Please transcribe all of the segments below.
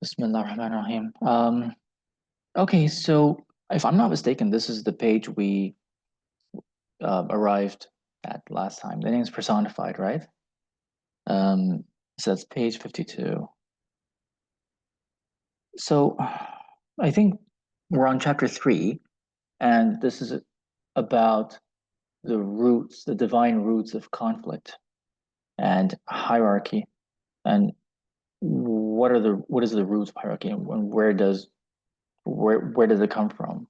Bismillah ar-Rahman ar-Rahim. Okay, so if I'm not mistaken, this is the page we arrived at last time. The name's personified, right? Um, so that's page 52. So I think we're on chapter 3, and this is about the roots, the divine roots of conflict and hierarchy, and what is the roots of hierarchy, and where does it come from?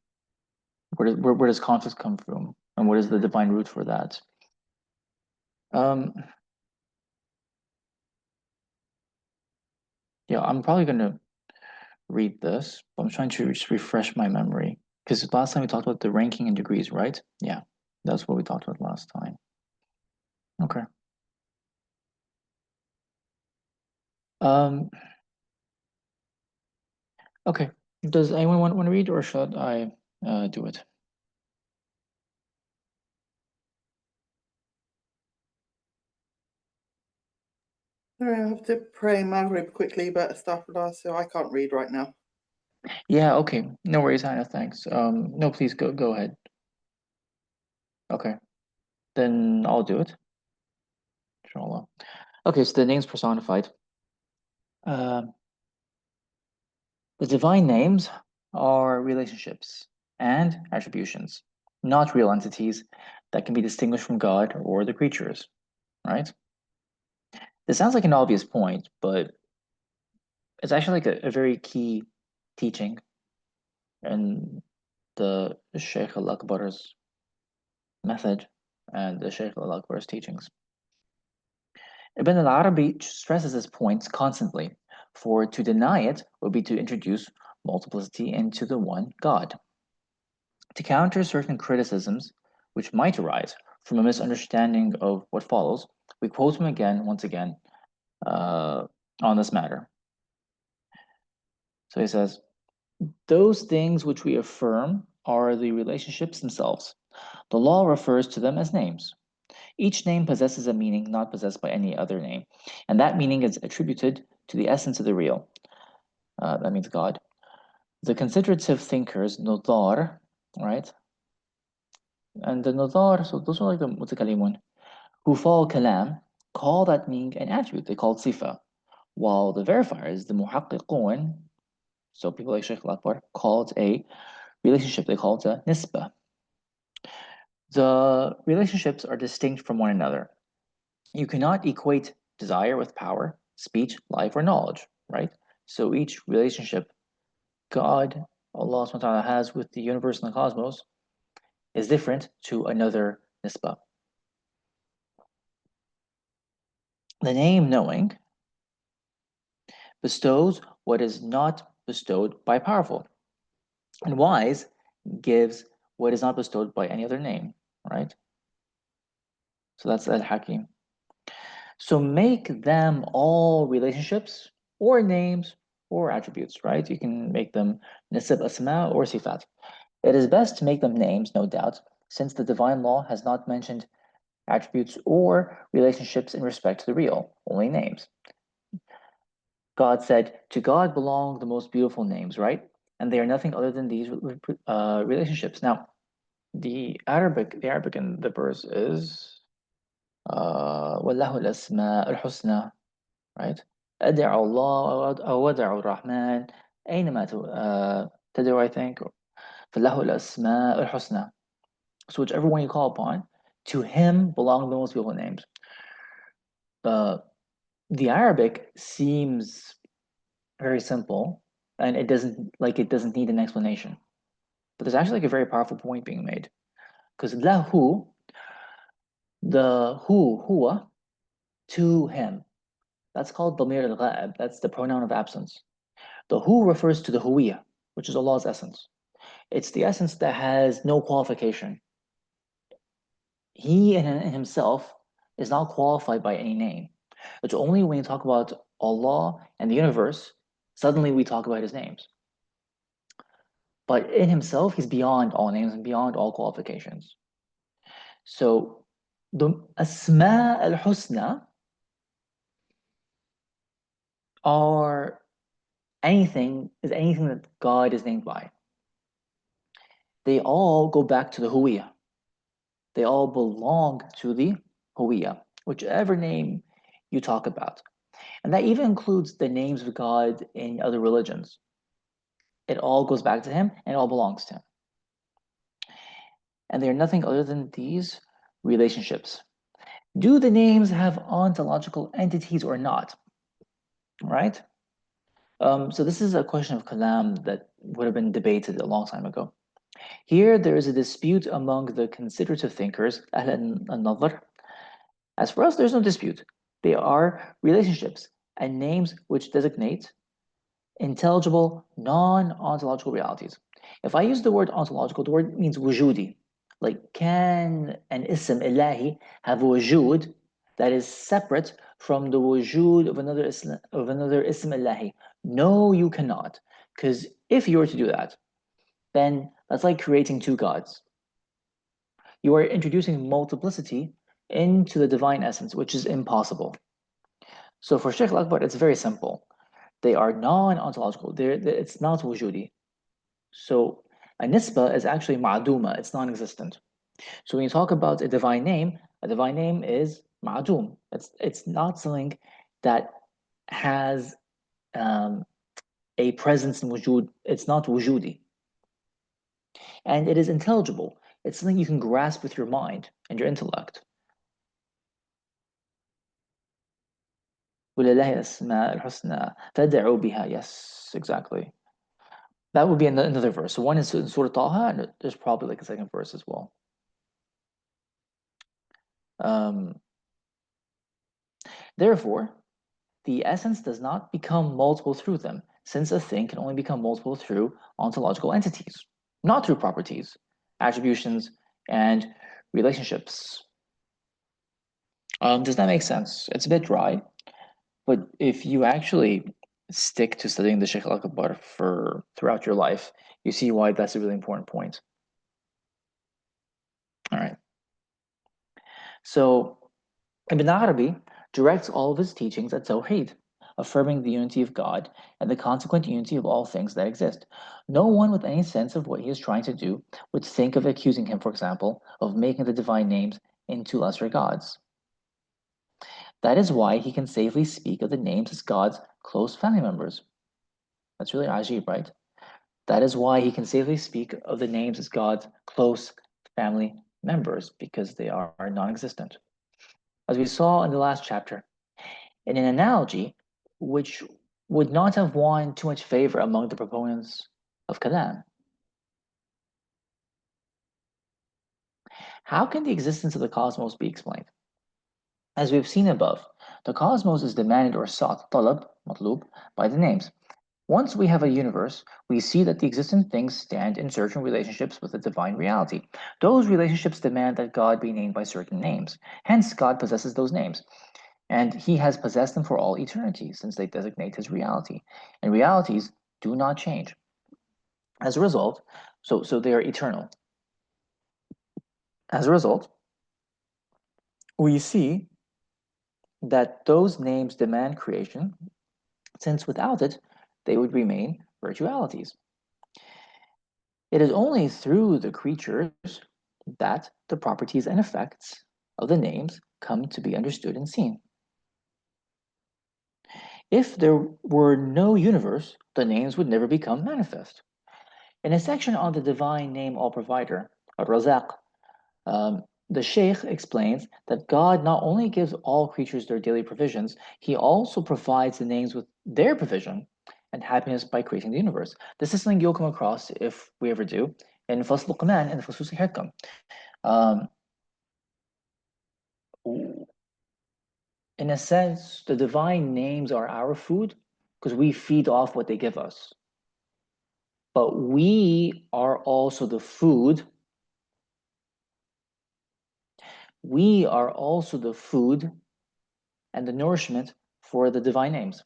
Where does conflict come from, and what is the divine root for that? Um, yeah, I'm probably gonna read this, but I'm trying to just refresh my memory because last time we talked about the ranking in degrees, right? Yeah, that's what we talked about last time. Okay. Um, okay. Does anyone want to read, or should I do it? I have to pray Maghrib quickly, but astaghfirullah, so I can't read right now. Yeah. Okay. No worries, Hannah. Thanks. No, please go ahead. Okay. Then I'll do it. Inshallah. Okay. So the name's personified. Um, The divine names are relationships and attributions, not real entities that can be distinguished from God or the creatures, right? This sounds like an obvious point, but it's actually like a very key teaching in the Shaykh al-Akbar's method and the Shaykh al-Akbar's teachings. Ibn al-Arabi stresses this point constantly, for to deny it would be to introduce multiplicity into the one God. To counter certain criticisms which might arise from a misunderstanding of what follows, we quote him again, once again, uh, on this matter. So he says, those things which we affirm are the relationships themselves. The law refers to them as names. Each name possesses a meaning not possessed by any other name, and that meaning is attributed to the essence of the real. That means God. The considerative thinkers, Nodar, right? And the Nodar, so those are like the Mutakalimun, who follow kalam call that meaning an attribute. They call it sifa. While the verifiers, the muhaqqiqun, so people like Sheikh Al-Akbar, call it a relationship. They call it a nisba. The relationships are distinct from one another. You cannot equate desire with power, speech, life, or knowledge, right? So each relationship God, Allah subhanahu wa ta'ala, has with the universe and the cosmos is different to another nisba. The name knowing bestows what is not bestowed by powerful, and wise gives what is not bestowed by any other name, right? So that's Al Hakim. So make them all relationships or names or attributes, right? You can make them nisab asma or sifat. It is best to make them names, no doubt, since the divine law has not mentioned attributes or relationships in respect to the real, only names. God said, to God belong the most beautiful names, right? And they are nothing other than these relationships. Now, the Arabic in the verse is وَلَهُ الْأَسْمَاءُ الْحُسْنَى, right? أدعو الله أو أدعو الرحمن أينما تدعو, I think. فَلَهُ الْأَسْمَاءُ الْحُسْنَى. So whichever one you call upon, to him belong the most beautiful names. Uh, the Arabic seems very simple, and it doesn't need an explanation. But there's actually like a very powerful point being made. Because lahu, the huwa, to him. That's called damir al-ghaib. That's the pronoun of absence. The hu refers to the huwiyah, which is Allah's essence. It's the essence that has no qualification. He in himself is not qualified by any name. It's only when you talk about Allah and the universe, suddenly we talk about his names. But in himself, he's beyond all names and beyond all qualifications. So the Asma al-Husna are anything that God is named by. They all go back to the huwiyah. They all belong to the huwiyah, whichever name you talk about. And that even includes the names of God in other religions. It all goes back to him and it all belongs to him. And they are nothing other than these relationships. Do the names have ontological entities or not? Right? So this is a question of kalam that would have been debated a long time ago. Here, there is a dispute among the considerative thinkers, Ahl al-Nadhr. As for us, there's no dispute. They are relationships and names which designate intelligible, non-ontological realities. If I use the word ontological, the word means wujudi. Like, can an ism ilahi have a wujud that is separate from the wujud of another ism ilahi? No, you cannot. Because if you were to do that, then that's like creating two gods. You are introducing multiplicity into the divine essence, which is impossible. So for Sheikh Al-Akbar, it's very simple. They are non-ontological. It's not wujudi. So a nisba is actually ma'duma. It's non-existent. So when you talk about a divine name is ma'dum. It's not something that has a presence in wujud. It's not wujudi. And it is intelligible. It's something you can grasp with your mind and your intellect. وَلِلَّهِ الْأَسْمَاءُ الْحُسْنَى فَادْعُوا بِهَا. Yes, exactly. That would be another verse. So one is in Surah Taha, and there's probably like a second verse as well. Um, Therefore, the essence does not become multiple through them, since a thing can only become multiple through ontological entities, not through properties, attributions, and relationships. Does that make sense? It's a bit dry, but if you actually stick to studying the Sheikh al-Akbar for throughout your life, you see why that's a really important point. All right. So Ibn Arabi directs all of his teachings at Tawheed, affirming the unity of God and the consequent unity of all things that exist. No one with any sense of what he is trying to do would think of accusing him, for example, of making the divine names into lesser gods. That is why he can safely speak of the names as God's close family members. That's really ajib, right? That is why he can safely speak of the names as God's close family members, because they are non-existent. As we saw in the last chapter, in an analogy which would not have won too much favor among the proponents of Kalam. How can the existence of the cosmos be explained? As we've seen above, the cosmos is demanded or sought, talab, matlub, by the names. Once we have a universe, we see that the existent things stand in certain relationships with the divine reality. Those relationships demand that God be named by certain names. Hence, God possesses those names. And he has possessed them for all eternity, since they designate his reality. And realities do not change. As a result, so they are eternal. As a result, we see that those names demand creation, since without it, they would remain virtualities. It is only through the creatures that the properties and effects of the names come to be understood and seen. If there were no universe, the names would never become manifest. In a section on the divine name all provider, Razak, the Sheikh explains that God not only gives all creatures their daily provisions, he also provides the names with their provision and happiness by creating the universe. This is something you'll come across if we ever do in Fasl Quman and the Fusus Hikam. Um, in a sense, the divine names are our food because we feed off what they give us. But we are also the food. We are also the food and the nourishment for the divine names.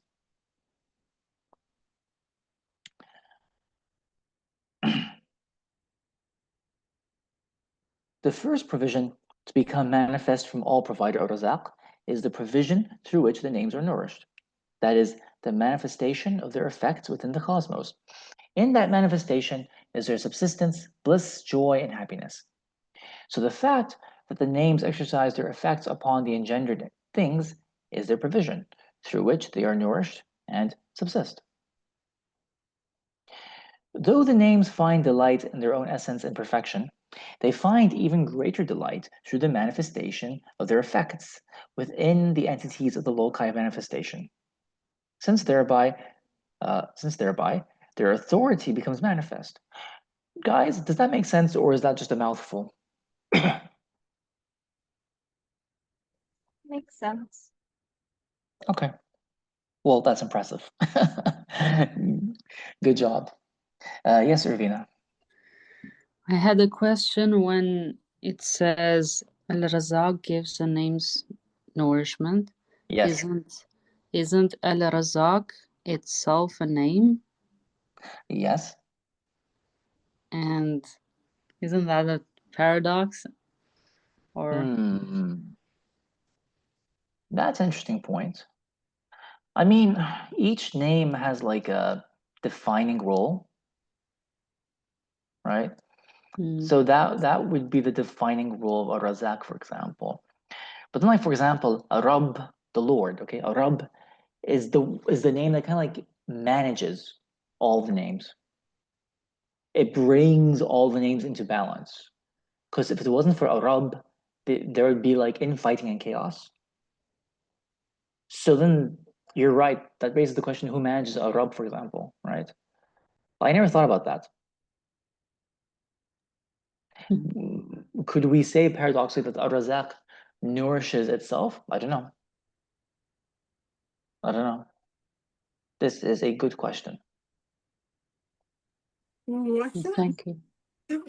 The first provision to become manifest from all provider or razaq is the provision through which the names are nourished. That is, the manifestation of their effects within the cosmos. In that manifestation is their subsistence, bliss, joy, and happiness. So the fact that the names exercise their effects upon the engendered things is their provision, through which they are nourished and subsist. Though the names find delight in their own essence and perfection, they find even greater delight through the manifestation of their effects within the entities of the loci of manifestation, since thereby, since thereby their authority becomes manifest. Guys, does that make sense, or is that just a mouthful? Makes sense. Okay. Well, that's impressive. Good job. Yes, Irvina. I had a question when it says Al Razak gives the names nourishment. Yes. Isn't Al Razak itself a name? Yes. And isn't that a paradox? Or That's an interesting point. I mean, each name has like a defining role, right? So that would be the defining role of a Razak, for example. But then, like for example, a Rab, the Lord. Okay, a Rab is the name that kind of like manages all the names. It brings all the names into balance. Because if it wasn't for a Rab, there would be like infighting and chaos. So then you're right. That raises the question: who manages a Rab, for example, right? I never thought about that. Could we say paradoxically that Ar-Razaq nourishes itself? I don't know. I don't know. This is a good question. Oh, thank you.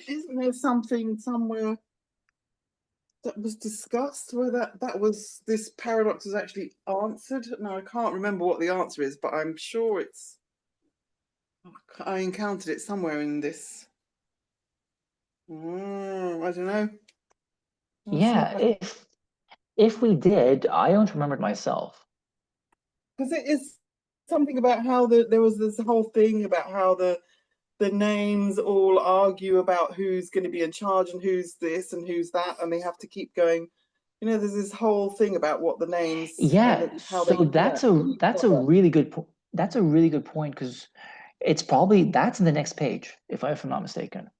Isn't there something somewhere that was discussed where that was this paradox was actually answered? No, I can't remember what the answer is, but I'm sure I encountered it somewhere in this. I don't know. Yeah, if we did, I don't remember it myself. Because it is something about how there was this whole thing about how the names all argue about who's going to be in charge and who's this and who's that, and they have to keep going. There's this whole thing about what the names Yeah, how they so that's a really good that's a really good point because it's probably that's in the next page if I'm not mistaken.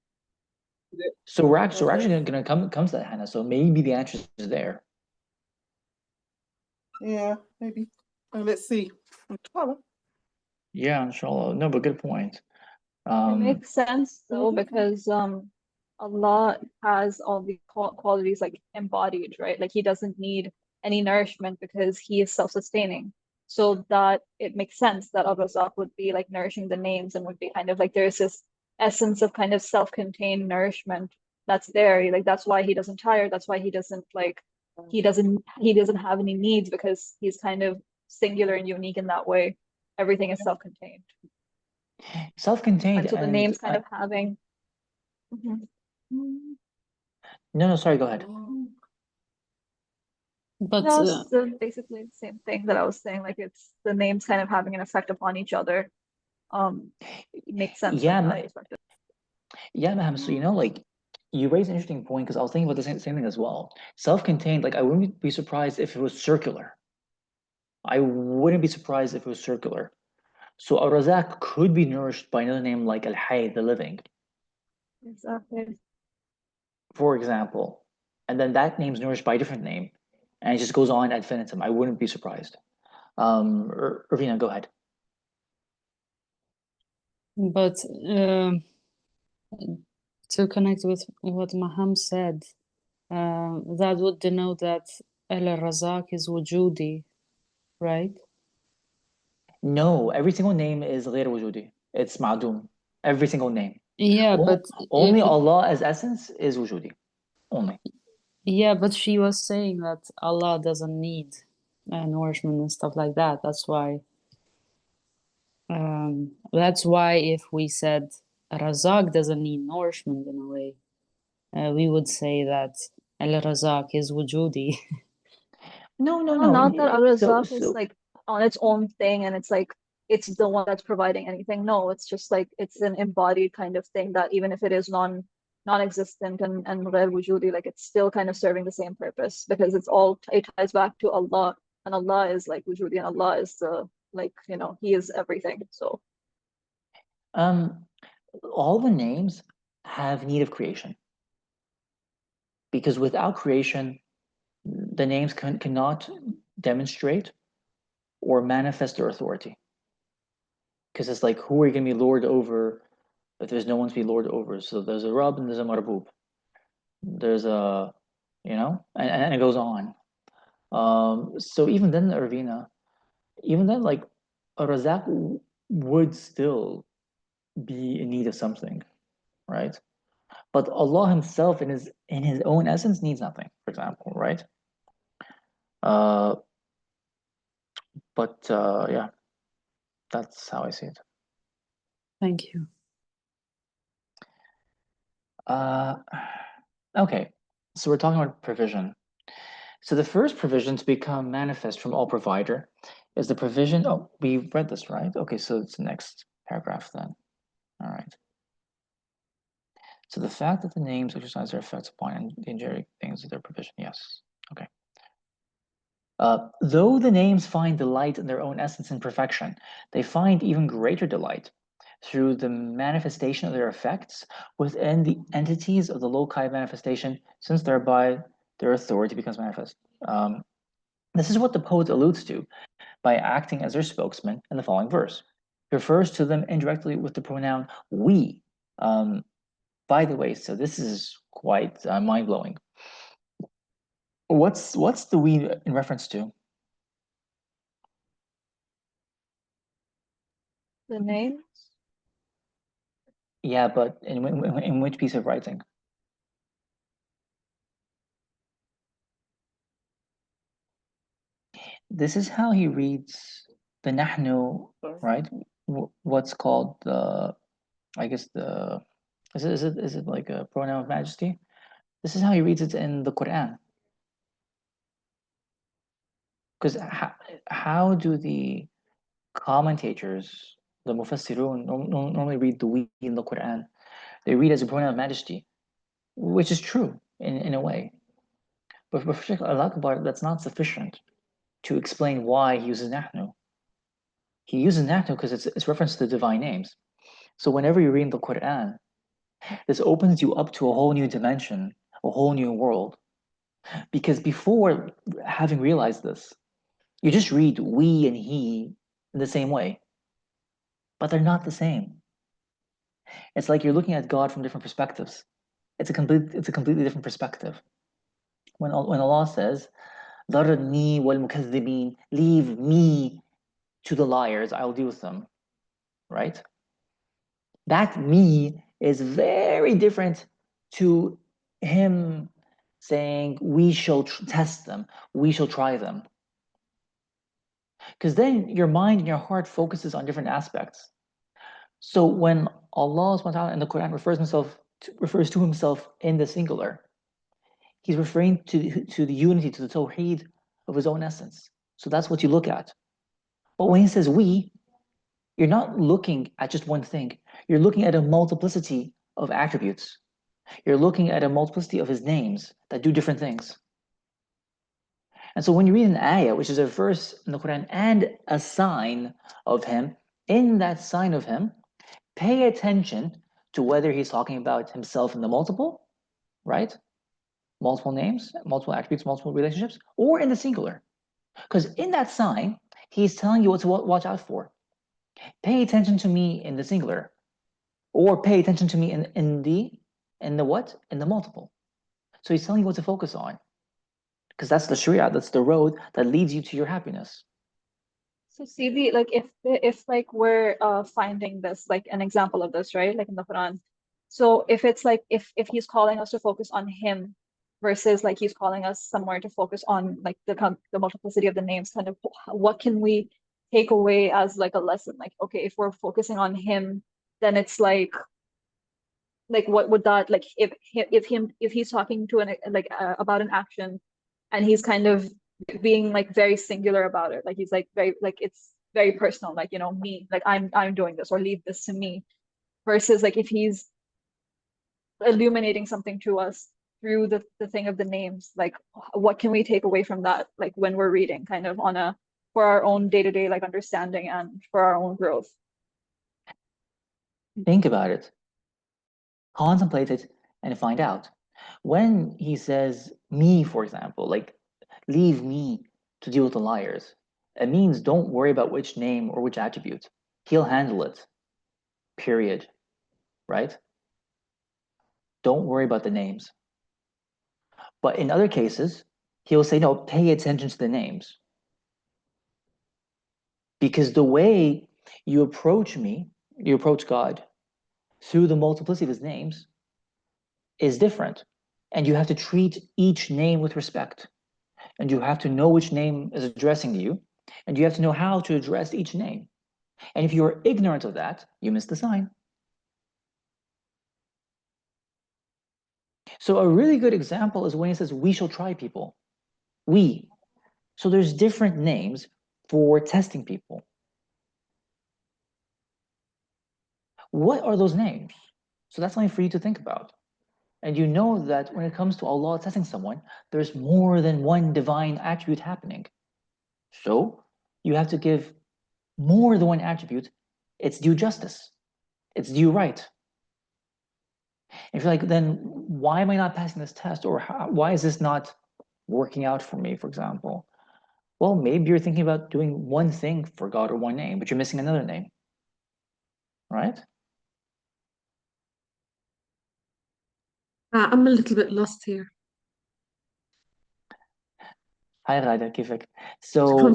So we're actually going to come to that, Hannah. So maybe the answer is there. Yeah, maybe. Let's see. Yeah, inshallah. No, but good point. It makes sense though because Allah has all the qualities like embodied, right? Like he doesn't need any nourishment because he is self-sustaining. So that it makes sense that Al-Razaq would be like nourishing the names and would be kind of like there's this essence of kind of self-contained nourishment that's there. Like that's why he doesn't tire. That's why he doesn't like he doesn't have any needs because he's kind of singular and unique in that way. Everything is self-contained. Self-contained And so the and names kind of having Mhm. no, sorry, go ahead. But No, it's basically the same thing that I was saying. Like it's the names kind of having an effect upon each other. Makes sense from that perspective. Yeah, ma'am. So like you raise an interesting point because I was thinking about the same thing as well. Self-contained, like I wouldn't be surprised if it was circular. I wouldn't be surprised if it was circular. So Ar-Razak could be nourished by another name like Al-Hayy, the living, Exactly. for example. And then that name's nourished by a different name. And it just goes on ad infinitum. I wouldn't be surprised. Irvina, go ahead. But to connect with what Maham said, that would denote that Al Razak is wujudi, right? No, every single name is غير وجودي. It's ma'dum. Every single name. Yeah, but Only Allah as essence is wujudi. Only. Yeah, but she was saying that Allah doesn't need nourishment and stuff like that. That's why if we said Razak doesn't need nourishment in a way, we would say that Al Razak is wujudi. No. Not that So Al-Razaq is like on its own thing and it's like it's the one that's providing anything. No, it's just like it's an embodied kind of thing that even if it is non-existent and ghair wujudi, like it's still kind of serving the same purpose because it ties back to Allah, and Allah is like wujudi, and Allah is the like, you know, He is everything. So all the names have need of creation, because without creation, the names cannot demonstrate or manifest their authority. Because it's like, who are you going to be lord over if there's no one to be lord over? So there's a Rab and there's a Marbub. There's a, you know, and it goes on. So even then, Irvina, even then, like, a Razak would still be in need of something, right? But Allah Himself, in His own essence, needs nothing. For example, right? Uh, but yeah, that's how I see it. Thank you. Okay, so we're talking about provision. So the first provision to become manifest from all provider is the provision. Oh, we read this, right? Okay, so it's the next paragraph then. All right. So the fact that the names exercise their effects upon the angelic things of their provision, yes. Okay. Though the names find delight in their own essence and perfection, they find even greater delight through the manifestation of their effects within the entities of the loci manifestation, since thereby their authority becomes manifest. This is what the poet alludes to by acting as their spokesman in the following verse. He refers to them indirectly with the pronoun we. By the way, so this is quite mind-blowing. What's the we in reference to? the names. Yeah, but in which piece of writing? This is how he reads the nahnu, right? What's called the, I guess the, is it like a pronoun of majesty? This is how he reads it in the Quran. Because how do the commentators, the mufassirun, normally read the we in the Quran? They read as a pronoun of majesty, which is true in a way. But for Sheikh Al-Akbar, that's not sufficient to explain why he uses nahnu. He uses nahnu because it's reference to the divine names. So whenever you read the Quran, this opens you up to a whole new dimension, a whole new world. Because before having realized this, you just read we and he in the same way, but they're not the same. It's like you're looking at God from different perspectives. It's a completely different perspective. When Allah says, "Dharni wal mukazzibin," leave me to the liars, I'll deal with them, right? That me is very different to him saying, we shall test them, we shall try them. Because then your mind and your heart focuses on different aspects. So when Allah subhanahu wa ta'ala in the Quran refers to himself in the singular, he's referring to the unity, to the tawheed of his own essence. So that's what you look at. But when he says we, you're not looking at just one thing. You're looking at a multiplicity of attributes. You're looking at a multiplicity of his names that do different things. And so when you read an ayah, which is a verse in the Quran and a sign of him, in that sign of him, pay attention to whether he's talking about himself in the multiple, right? Multiple names, multiple attributes, multiple relationships, or in the singular. Because in that sign, he's telling you what to watch out for. Pay attention to me in the singular, or pay attention to me in the what? In the multiple. So he's telling you what to focus on. Because that's the Sharia, that's the road that leads you to your happiness. So see, like if like we're finding this like an example of this, right? Like in the Quran. So if it's like if he's calling us to focus on him versus like he's calling us somewhere to focus on like the multiplicity of the names, kind of what can we take away as like a lesson? Like, okay, if we're focusing on him, then it's like what would that like if he's talking to an like about an action and he's kind of being like very singular about it, like he's like very like very personal, like, you know, me, like I'm doing this, or leave this to me. Versus like if he's illuminating something to us through the thing of the names, like what can we take away from that, like when we're reading, kind of on a for our own day-to-day like understanding and for our own growth. Think about it, contemplate it, and find out. When he says me, for example, like leave me to deal with the liars, it means don't worry about which name or which attribute. He'll handle it, period, right? Don't worry about the names. But in other cases, he'll say, no, pay attention to the names. Because the way you approach me, you approach God through the multiplicity of his names is different. And you have to treat each name with respect. And you have to know which name is addressing you. And you have to know how to address each name. And if you're ignorant of that, you miss the sign. So a really good example is when he says, we shall try people. We. So there's different names for testing people. What are those names? So that's something for you to think about. And you know that when it comes to Allah testing someone, there's more than one divine attribute happening. So you have to give more than one attribute its due justice, its due right. If you're like, then why am I not passing this test? Or why is this not working out for me, for example? Well, maybe you're thinking about doing one thing for God or one name, but you're missing another name, right? I'm a little bit lost here. Hi Ghada, كيفك? So,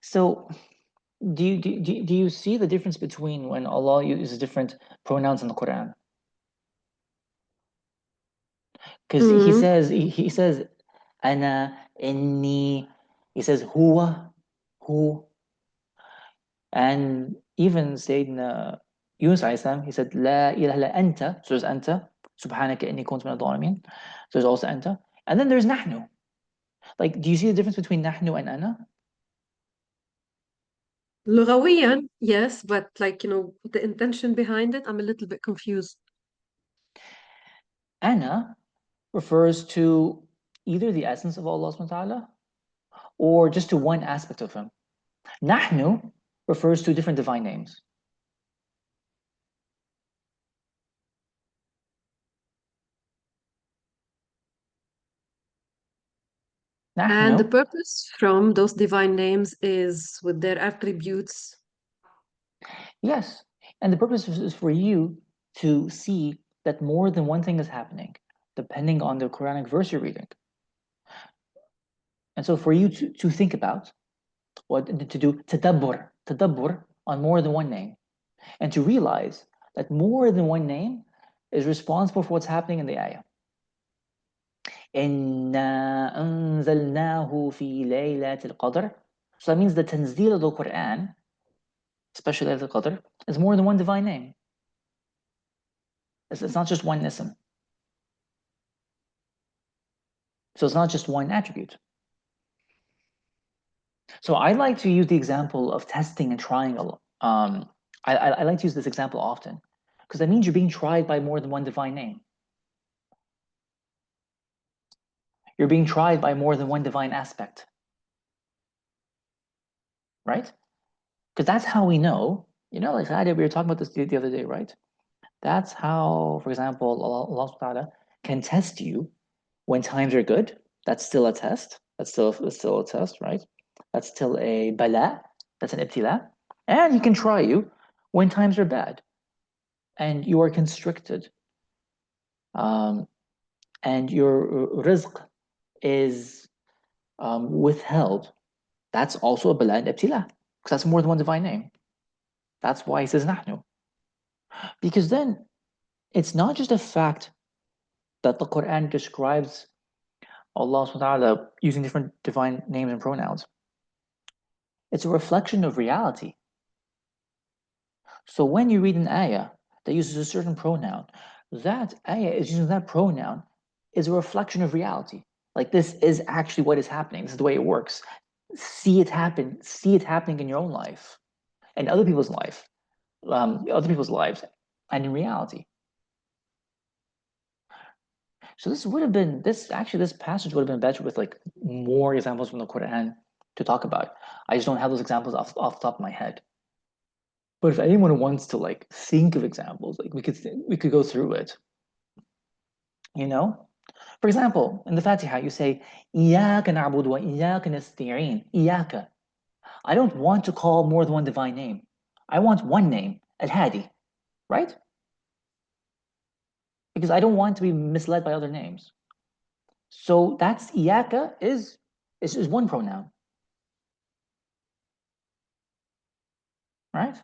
so do you see the difference between when Allah uses different pronouns in the Quran? Because he says ana, inni, he says huwa, who, and even Sayyidina Yunus alayhi salam, he said la ilaha illa anta, so there's anta, subhanaka inni kuntu min adh-dhalimin, so there's also anta, and then there's nahnu. Like, do you see the difference between nahnu and ana? لغويا, yes, but like, you know, the intention behind it, I'm a little bit confused. Ana refers to either the essence of Allah subhanahu wa ta'ala or just to one aspect of him. Nahnu refers to different divine names. And the Nahnu, purpose from those divine names is with their attributes. yes. And the purpose is for you to see that more than one thing is happening, depending on the Quranic verse you're reading. And so for you to think about, what to do tadabbur on more than one name, and to realize that more than one name is responsible for what's happening in the ayah. إِنَّا أَنزَلْنَاهُ فِي لَيْلَةِ الْقَدْرِ. So that means the tanzeel of the Quran, especially Laylat al-Qadr, is more than one divine name. It's not just one ism. So it's not just one attribute. So I like to use the example of testing and trying. I like to use this example often, because that means you're being tried by more than one divine name. You're being tried by more than one divine aspect. Right? Because that's how we know, you know, like we were talking about this the other day, right? That's how, for example, Allah subhanahu wa ta'ala can test you when times are good. That's still a test. That's still a test, right? That's still a bala. That's an ibtila. And he can try you when times are bad and you are constricted. And your rizq is withheld. That's also a bala and ibtila, because that's more than one divine name. That's why he says nahnu. Because then it's not just a fact that the Quran describes Allah subhanahu wa ta'ala using different divine names and pronouns. It's a reflection of reality. So when you read an ayah that uses a certain pronoun, that ayah is using that pronoun is a reflection of reality. Like, this is actually what is happening. This is the way it works. see it happen, see it happening in your own life and other people's lives, and in reality. So this would have been this passage would have been better with like more examples from the Quran to talk about. I just don't have those examples off the top of my head. But if anyone wants to like think of examples, like we could go through it. You know, for example, in the Fatiha, you say إياك نعبد وإياك نستعين. إياك. I don't want to call more than one divine name. I want one name, Al-Hadi, right? Because I don't want to be misled by other names. So that's iyaka is one pronoun, right?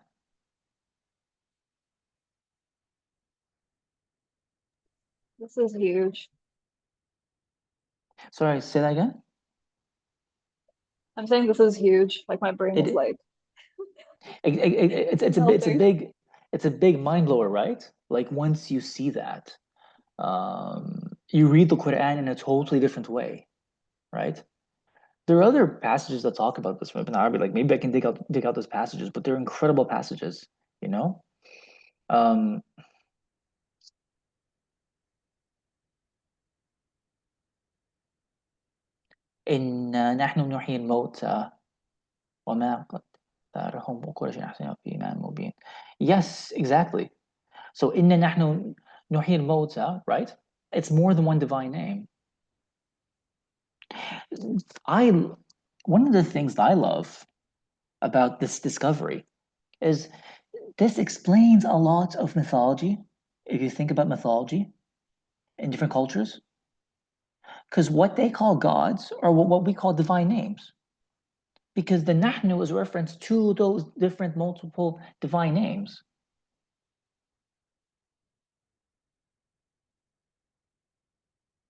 This is huge. Sorry, say that again. I'm saying this is huge. Like my brain is It, like it's melting. a big mind blower, right? Like once you see that, you read the Quran in a totally different way, right? There are other passages that talk about this from Ibn Arabi. Like maybe I can dig out those passages, but they're incredible passages, you know. Um, إن نحن نحيي الموتى وما قدرهم وكل شيء أحسنه في إمام مبين. Yes, exactly. So إن نحن نحيي الموتى, right? It's more than one divine name. I One of the things that I love about this discovery is this explains a lot of mythology. If you think about mythology in different cultures, because what they call gods are what we call divine names. Because the Nahnu is a reference to those different multiple divine names.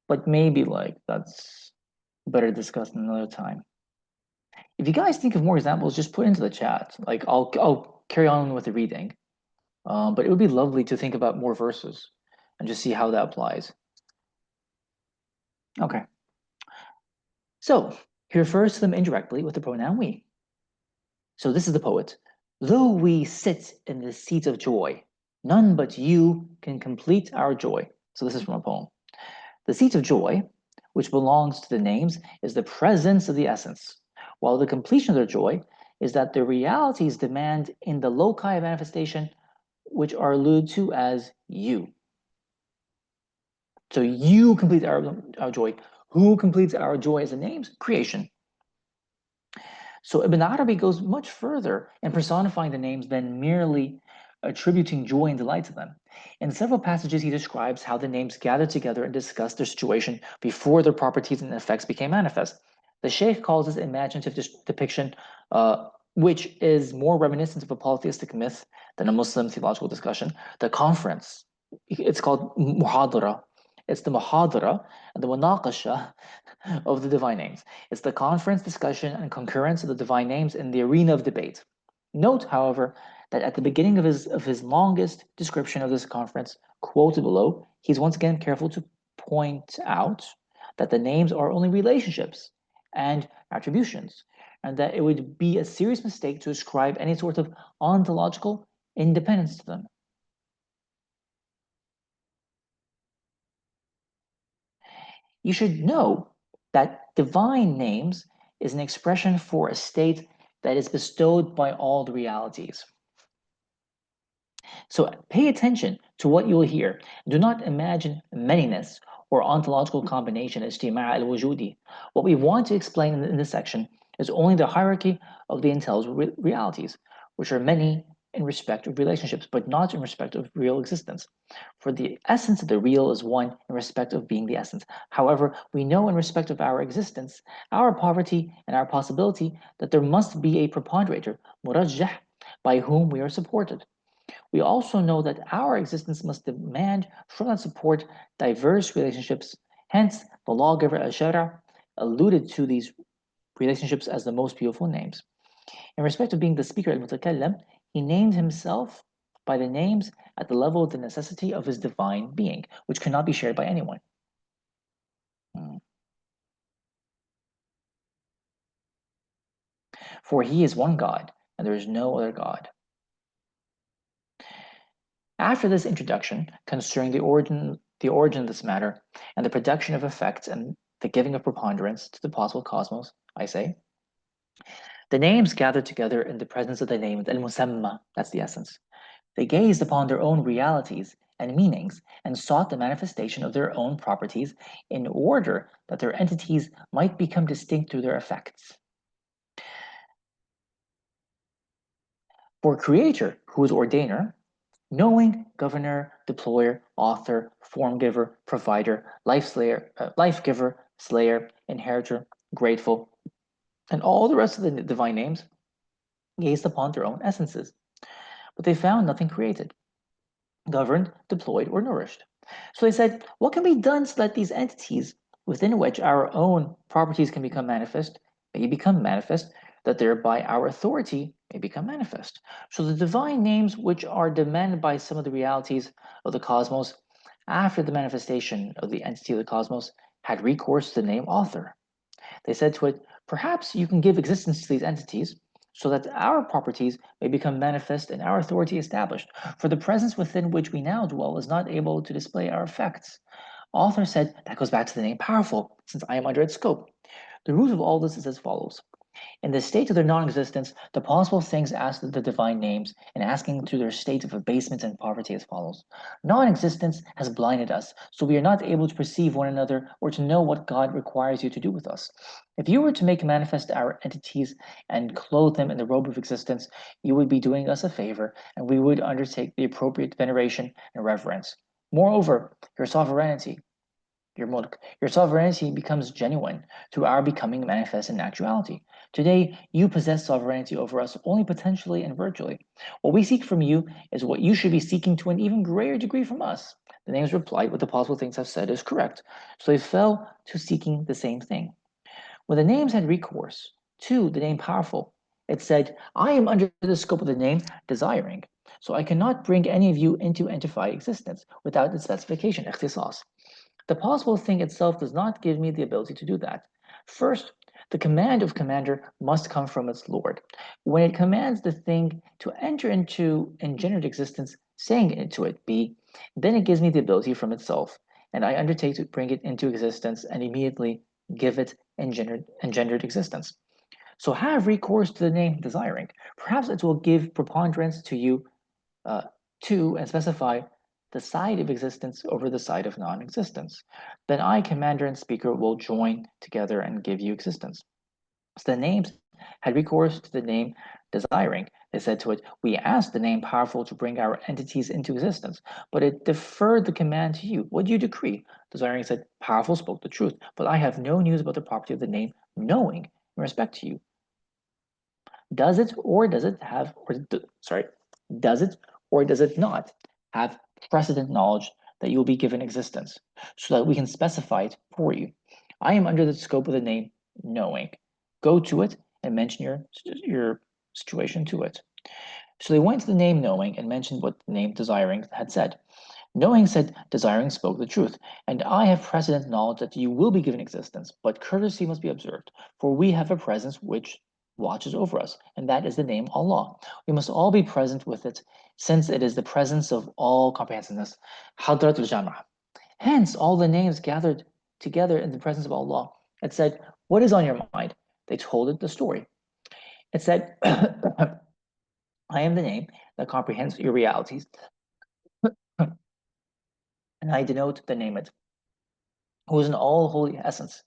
But maybe like that's better discussed another time. If you guys think of more examples, just put into the chat. Like I'll carry on with the reading. But it would be lovely to think about more verses and just see how that applies. Okay. So he refers to them indirectly with the pronoun we. So this is the poet. Though we sit in the seat of joy, none but you can complete our joy. So this is from a poem. The seat of joy, which belongs to the names, is the presence of the essence, while the completion of their joy is that the realities demand in the loci of manifestation, which are alluded to as you. So you complete our joy. Who completes our joy as the names? Creation. So Ibn Arabi goes much further in personifying the names than merely attributing joy and delight to them. In several passages, he describes how the names gathered together and discussed their situation before their properties and effects became manifest. The Sheikh calls this imaginative depiction, which is more reminiscent of a polytheistic myth than a Muslim theological discussion, the conference. It's called muhadara. It's the muhadara and the munaqasha of the divine names. It's the conference, discussion, and concurrence of the divine names in the arena of debate. Note, however, that at the beginning of his longest description of this conference, quoted below, he's once again careful to point out that the names are only relationships and attributions, and that it would be a serious mistake to ascribe any sort of ontological independence to them. You should know that divine names is an expression for a state that is bestowed by all the realities. So pay attention to what you will hear. Do not imagine manyness or ontological combination as ijtima' al-wujudi. What we want to explain in this section is only the hierarchy of the intelligible realities, which are many in respect of relationships, but not in respect of real existence. For the essence of the real is one in respect of being the essence. However, we know in respect of our existence, our poverty, and our possibility that there must be a preponderator, murajjah, by whom we are supported. We also know that our existence must demand from that support diverse relationships. Hence, the lawgiver Al-Shara alluded to these relationships as the most beautiful names. In respect of being the speaker al-mutakallim, he named himself by the names at the level of the necessity of his divine being, which cannot be shared by anyone. For he is one God, and there is no other God. After this introduction concerning the origin of this matter, and the production of effects and the giving of preponderance to the possible cosmos, I say, the names gathered together in the presence of the name al-musamma, that's the essence. They gazed upon their own realities and meanings and sought the manifestation of their own properties in order that their entities might become distinct through their effects. For Creator, who is ordainer, knowing, governor, deployer, author, form giver, provider, life giver, slayer, inheritor, grateful, and all the rest of the divine names gazed upon their own essences, but they found nothing created, governed, deployed, or nourished. So they said, what can be done so that these entities within which our own properties can become manifest, may become manifest, that thereby our authority may become manifest? So the divine names which are demanded by some of the realities of the cosmos after the manifestation of the entity of the cosmos had recourse to the name author. They said to it, perhaps you can give existence to these entities so that our properties may become manifest and our authority established. For the presence within which we now dwell is not able to display our effects. Author said, that goes back to the name powerful, since I am under its scope. The root of all this is as follows. In the state of their non-existence, the possible things ask the divine names, and asking through their state of abasement and poverty as follows. Non-existence has blinded us, so we are not able to perceive one another or to know what God requires you to do with us. If you were to make manifest our entities and clothe them in the robe of existence, you would be doing us a favor, and we would undertake the appropriate veneration and reverence. Moreover, your sovereignty, your sovereignty becomes genuine through our becoming manifest in actuality. Today, you possess sovereignty over us only potentially and virtually. What we seek from you is what you should be seeking to an even greater degree from us. The names replied, what the possible things I've said is correct. So they fell to seeking the same thing. When the names had recourse to the name powerful, it said, I am under the scope of the name desiring. So I cannot bring any of you into entified existence without its specification, ikhtisas. The possible thing itself does not give me the ability to do that. First, the command of commander must come from its Lord. When it commands the thing to enter into engendered existence, saying it to it be, then it gives me the ability from itself, and I undertake to bring it into existence and immediately give it engendered existence. So have recourse to the name desiring. Perhaps it will give preponderance to you uh, to and specify the side of existence over the side of non-existence. Then I, commander and speaker, will join together and give you existence. So the names had recourse to the name desiring. They said to it, we asked the name powerful to bring our entities into existence, but it deferred the command to you. What do you decree? Desiring said, powerful spoke the truth, but I have no news about the property of the name knowing in respect to you. Does it or does it have, does it or does it not have precedent knowledge that you will be given existence so that we can specify it for you? I am under the scope of the name knowing. Go to it and mention your situation to it. So they went to the name knowing and mentioned what the name desiring had said. Knowing said, desiring spoke the truth, and I have precedent knowledge that you will be given existence, but courtesy must be observed, for we have a presence which watches over us, and that is the name Allah. We must all be present with it, since it is the presence of all comprehensiveness. Hadrat al-Jam'ah. Hence, all the names gathered together in the presence of Allah. It said, what is on your mind? They told it the story. It said, I am the name that comprehends your realities, and I denote the name it, who is an all holy essence,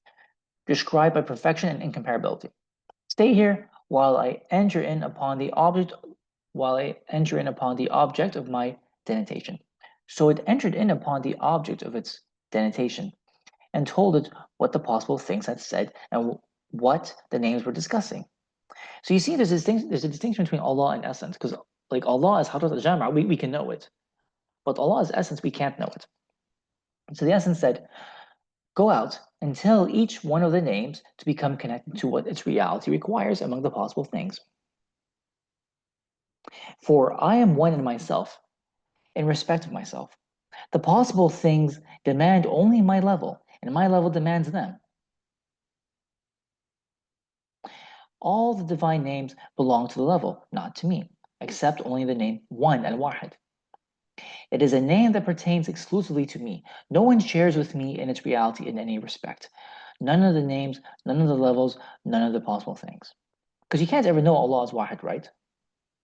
described by perfection and incomparability. Stay here while I enter in upon the object of my denotation. So it entered in upon the object of its denotation and told it what the possible things had said and what the names were discussing. So you see, there's a distinction between Allah and essence, because like Allah is Hadrat al-Jama, we can know it, but Allah's essence, we can't know it. So the essence said, go out and tell each one of the names to become connected to what its reality requires among the possible things. For I am one in myself, in respect of myself. The possible things demand only my level, and my level demands them. All the divine names belong to the level, not to me, except only the name One, Al-Wahid. It is a name that pertains exclusively to me. No one shares with me in its reality in any respect. None of the names, none of the levels, none of the possible things. Because you can't ever know Allah is Wahid, right?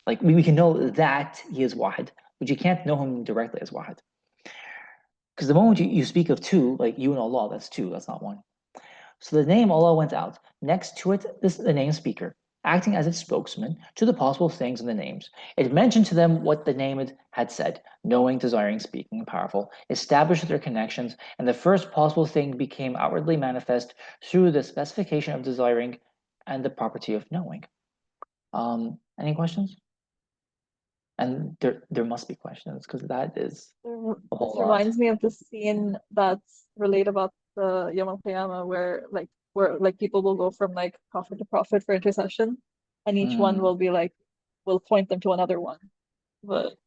Like we can know that He is Wahid, but you can't know Him directly as Wahid. Because the moment you speak of two, like you and Allah, that's two, that's not one. So the name Allah went out. Next to it, this is the name speaker, acting as its spokesman to the possible things in the names. It mentioned to them what the name had said, knowing, desiring, speaking, powerful, established their connections, and the first possible thing became outwardly manifest through the specification of desiring and the property of knowing. Any questions? And there must be questions because that is a whole This lot. reminds me of the scene that's related about the Yom Al Qiyamah where people will go from like prophet to prophet for intercession, and each one will be like will point them to another one. But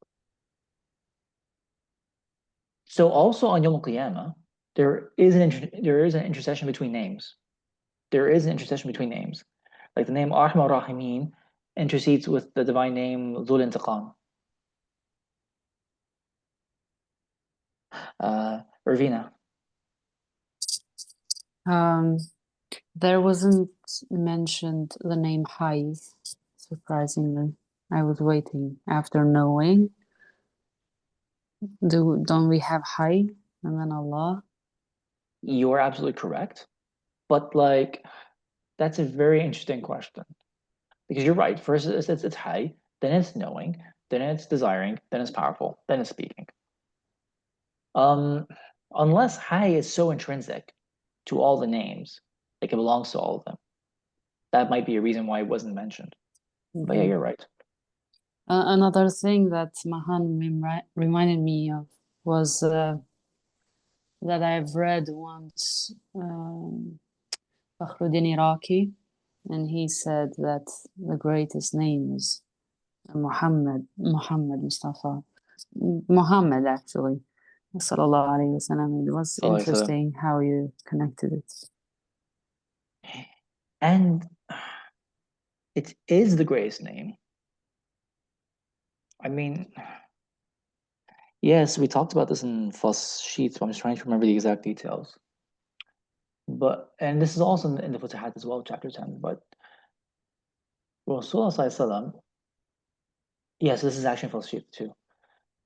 So also on Yom Qiyamah, there is an intercession between names. There is an intercession between names. Like the name Arhamar Rahimin intercedes with the divine name Dhul Intiqam. Irvina. There wasn't mentioned the name Hay, surprisingly. I was waiting after knowing. Don't we have Hay and then Allah? You're absolutely correct. But like that's a very interesting question. Because you're right. First it's Hay, then it's knowing, then it's desiring, then it's powerful, then it's speaking. Unless Hay is so intrinsic to all the names, like it belongs to all of them. That might be a reason why it wasn't mentioned. But yeah, you're right. Another thing that Mahan reminded me of was that I've read once Fakhruddin Iraqi, and he said that the greatest name is Muhammad Mustafa. Muhammad, actually. Sallallahu Alaihi Wasallam. It was interesting how you connected it. And it is the greatest name. I mean, yes, we talked about this in first sheets, but I'm just trying to remember the exact details. And this is also in the Futuhat as well, chapter 10. But Rasulullah Sallallahu yes, this is actually first sheet too.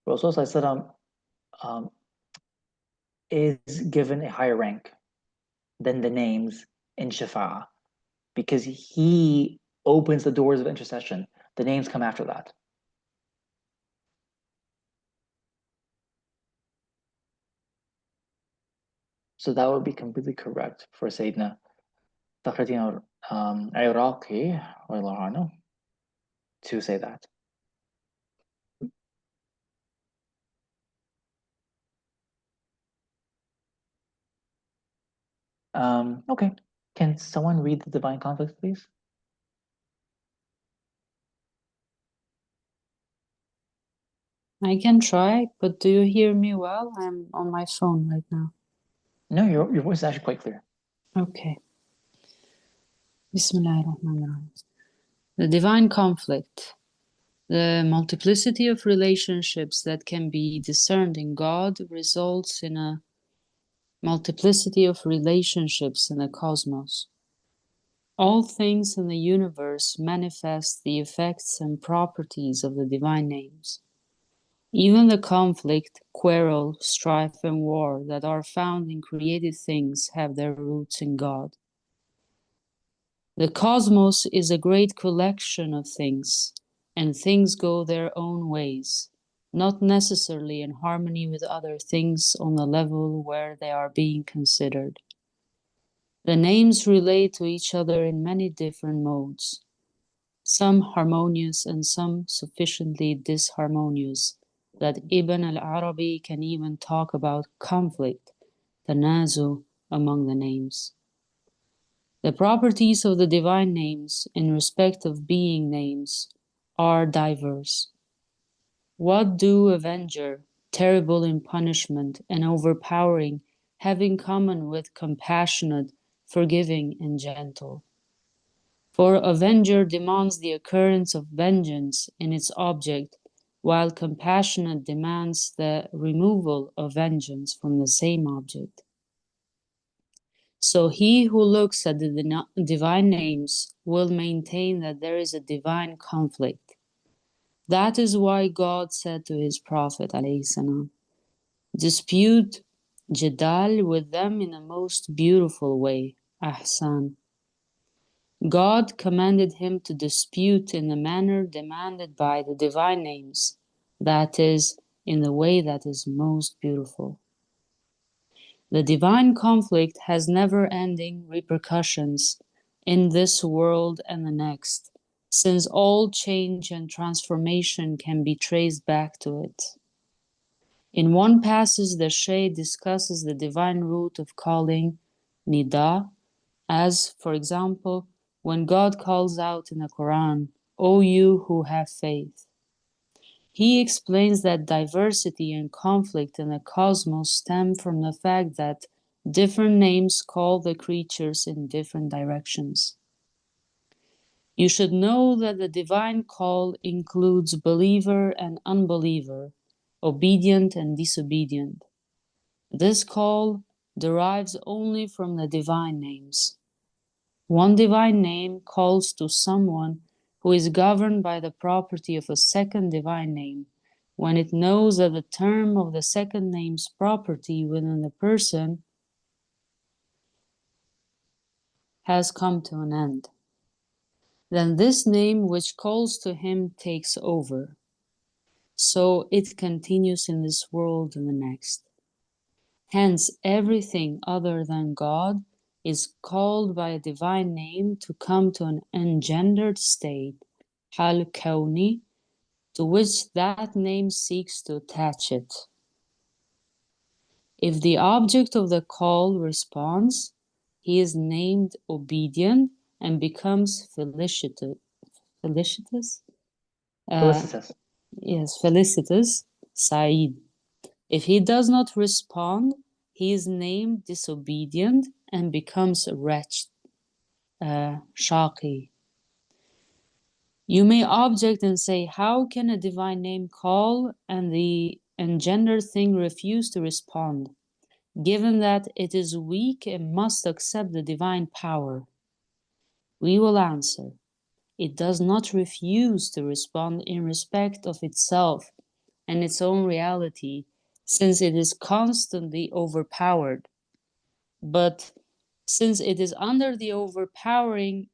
Rasulullah Sallallahu is given a higher rank than the names in Shafa'ah because he opens the doors of intercession. The names come after that. So that would be completely correct for Sayyidina Fakhruddin Iraqi to say that. Okay. Can someone read the divine conflict, please? I can try, but do you hear me well? I'm on my phone right now. No, your voice is actually quite clear. Okay. Bismillahirrahmanirrahim. The divine conflict. The multiplicity of relationships that can be discerned in God results in a multiplicity of relationships in the cosmos. All things in the universe manifest the effects and properties of the divine names. Even the conflict, quarrel, strife, and war that are found in created things have their roots in God. The cosmos is a great collection of things, and things go their own ways, not necessarily in harmony with other things on the level where they are being considered. The names relate to each other in many different modes, some harmonious and some sufficiently disharmonious, that Ibn al-Arabi can even talk about conflict, tanazu, among the names. The properties of the divine names in respect of being names are diverse. What do avenger, terrible in punishment and overpowering, have in common with compassionate, forgiving, and gentle? For avenger demands the occurrence of vengeance in its object, while compassionate demands the removal of vengeance from the same object. So he who looks at the divine names will maintain that there is a divine conflict. That is why God said to his Prophet ﷺ, dispute Jadal with them in a most beautiful way, Ahsan. God commanded him to dispute in the manner demanded by the divine names, that is, in the way that is most beautiful. The divine conflict has never-ending repercussions in this world and the next, since all change and transformation can be traced back to it. In one passage, the Shaykh discusses the divine root of calling Nida, as, for example, when God calls out in the Quran, O you who have faith. He explains that diversity and conflict in the cosmos stem from the fact that different names call the creatures in different directions. You should know that the divine call includes believer and unbeliever, obedient and disobedient. This call derives only from the divine names. One divine name calls to someone who is governed by the property of a second divine name, when it knows that the term of the second name's property within the person has come to an end. Then this name which calls to him takes over. So it continues in this world and the next. Hence, everything other than God is called by a divine name to come to an engendered state, hal kauni, to which that name seeks to attach it. If the object of the call responds, he is named obedient and becomes felicitous. Felicitous? Felicitous. Yes, felicitous, Said. If he does not respond, he is named disobedient and becomes wretched, Shaqi. You may object and say, how can a divine name call and the engendered thing refuse to respond, given that it is weak and must accept the divine power? We will answer, it does not refuse to respond in respect of itself and its own reality, since it is constantly overpowered. But since it is under the overpowering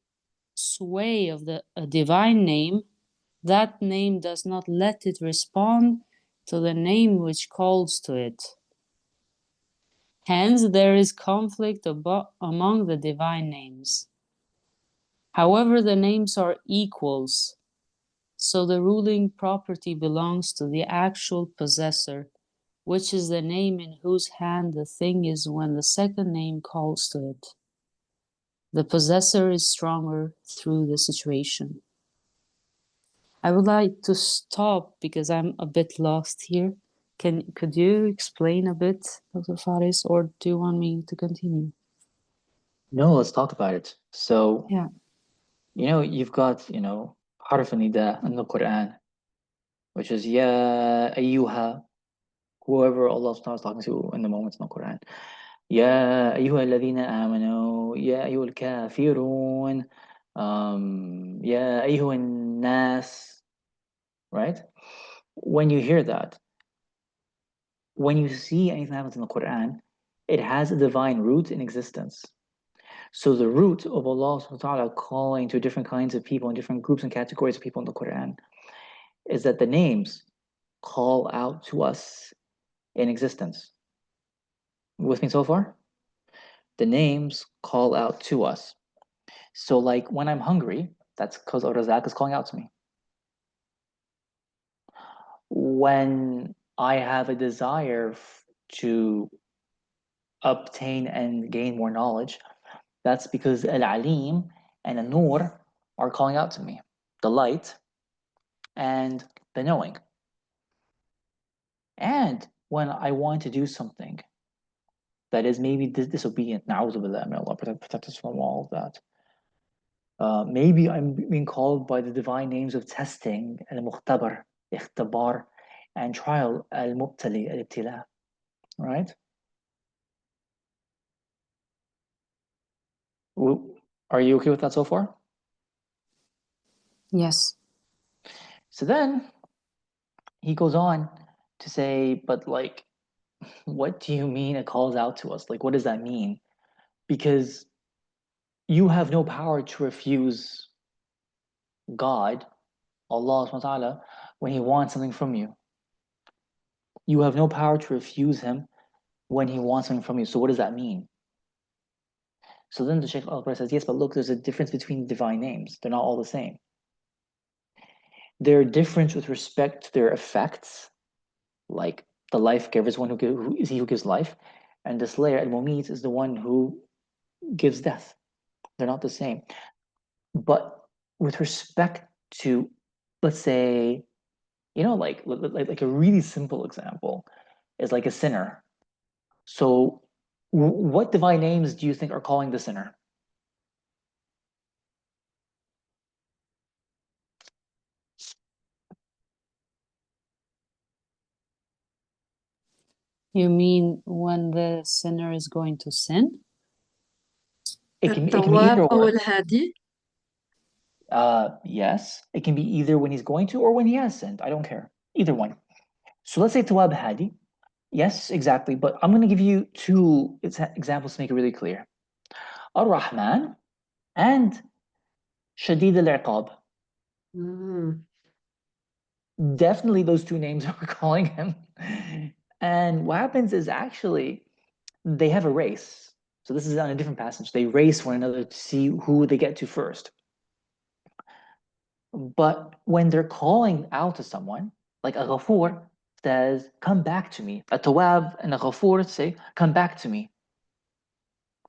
sway of a divine name, that name does not let it respond to the name which calls to it. Hence, there is conflict among the divine names. However, the names are equals, so the ruling property belongs to the actual possessor, which is the name in whose hand the thing is when the second name calls to it. The possessor is stronger through the situation. I would like to stop because I'm a bit lost here. Could you explain a bit, Dr. Faris, or do you want me to continue? No, let's talk about it. So, Yeah. You've got, harf nida in the Quran, which is ya ayyuha, whoever Allah is talking to in the moments in the Quran. Ya ayyuha alladhina amanu, ya ayyuha al-kafirun, ya ayyuha nas, right? When you hear that, when you see anything happens in the Quran, it has a divine root in existence. So the root of Allah subhanahu wa ta'ala calling to different kinds of people and different groups and categories of people in the Quran is that the names call out to us in existence. With me so far? The names call out to us. So like when I'm hungry, that's because Ar-Razak is calling out to me. When I have a desire to obtain and gain more knowledge, that's because Al-Alim and An-Nur are calling out to me. The light and the knowing. And when I want to do something that is maybe disobedient, na'udhu billah, may Allah protect us from all of that. Maybe I'm being called by the divine names of testing, al-mukhtabar, ikhtibar, and trial, al-mubtali, al-ibtila, right? Are you okay with that so far? Yes. So then he goes on to say, but like, what do you mean it calls out to us? Like, what does that mean? Because you have no power to refuse God, Allah subhanahu wa ta'ala, when He wants something from you. You have no power to refuse Him when He wants something from you. So what does that mean? So then the Shaykh al-Akbar says, yes, but look, there's a difference between divine names. They're not all the same. They're different with respect to their effects, like the life giver is one who is he who gives life, and the slayer, al-Mumit, is the one who gives death. They're not the same. But with respect to, let's say, like a really simple example is like a sinner. So what divine names do you think are calling the sinner? You mean when the sinner is going to sin? It can be التواب either أو or. الهادي. Yes, it can be either when he's going to or when he has sinned. I don't care. Either one. So let's say Tawab Hadi. Yes, exactly. But I'm going to give you two examples to make it really clear. Ar-Rahman and Shadid al-Iqab. Mm. Definitely those two names are calling him. And what happens is actually they have a race. So this is on a different passage. They race one another to see who they get to first. But when they're calling out to someone, like a Ghafur says, come back to me. A Tawab and a Ghafur say, come back to me.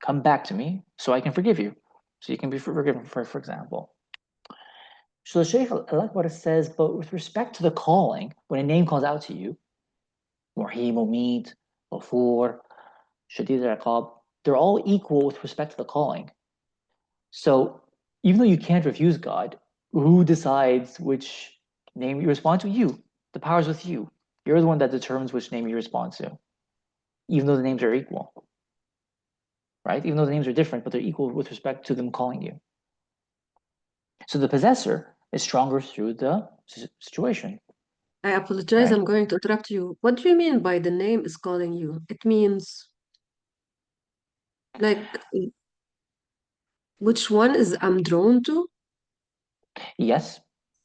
Come back to me so I can forgive you. So you can be forgiven, for example. So the Shaykh al-Akbar says, but with respect to the calling, when a name calls out to you, Muhim, Mumit, Ghafur, Shadid al-Iqab, they're all equal with respect to the calling. So even though you can't refuse God, who decides which name you respond to? You. The power's with you. You're the one that determines which name you respond to, even though the names are equal, right? Even though the names are different, but they're equal with respect to them calling you. So the possessor is stronger through the situation, I apologize, right? I'm going to interrupt you. What do you mean by the name is calling you? It means like which one is I'm drawn to? Yes,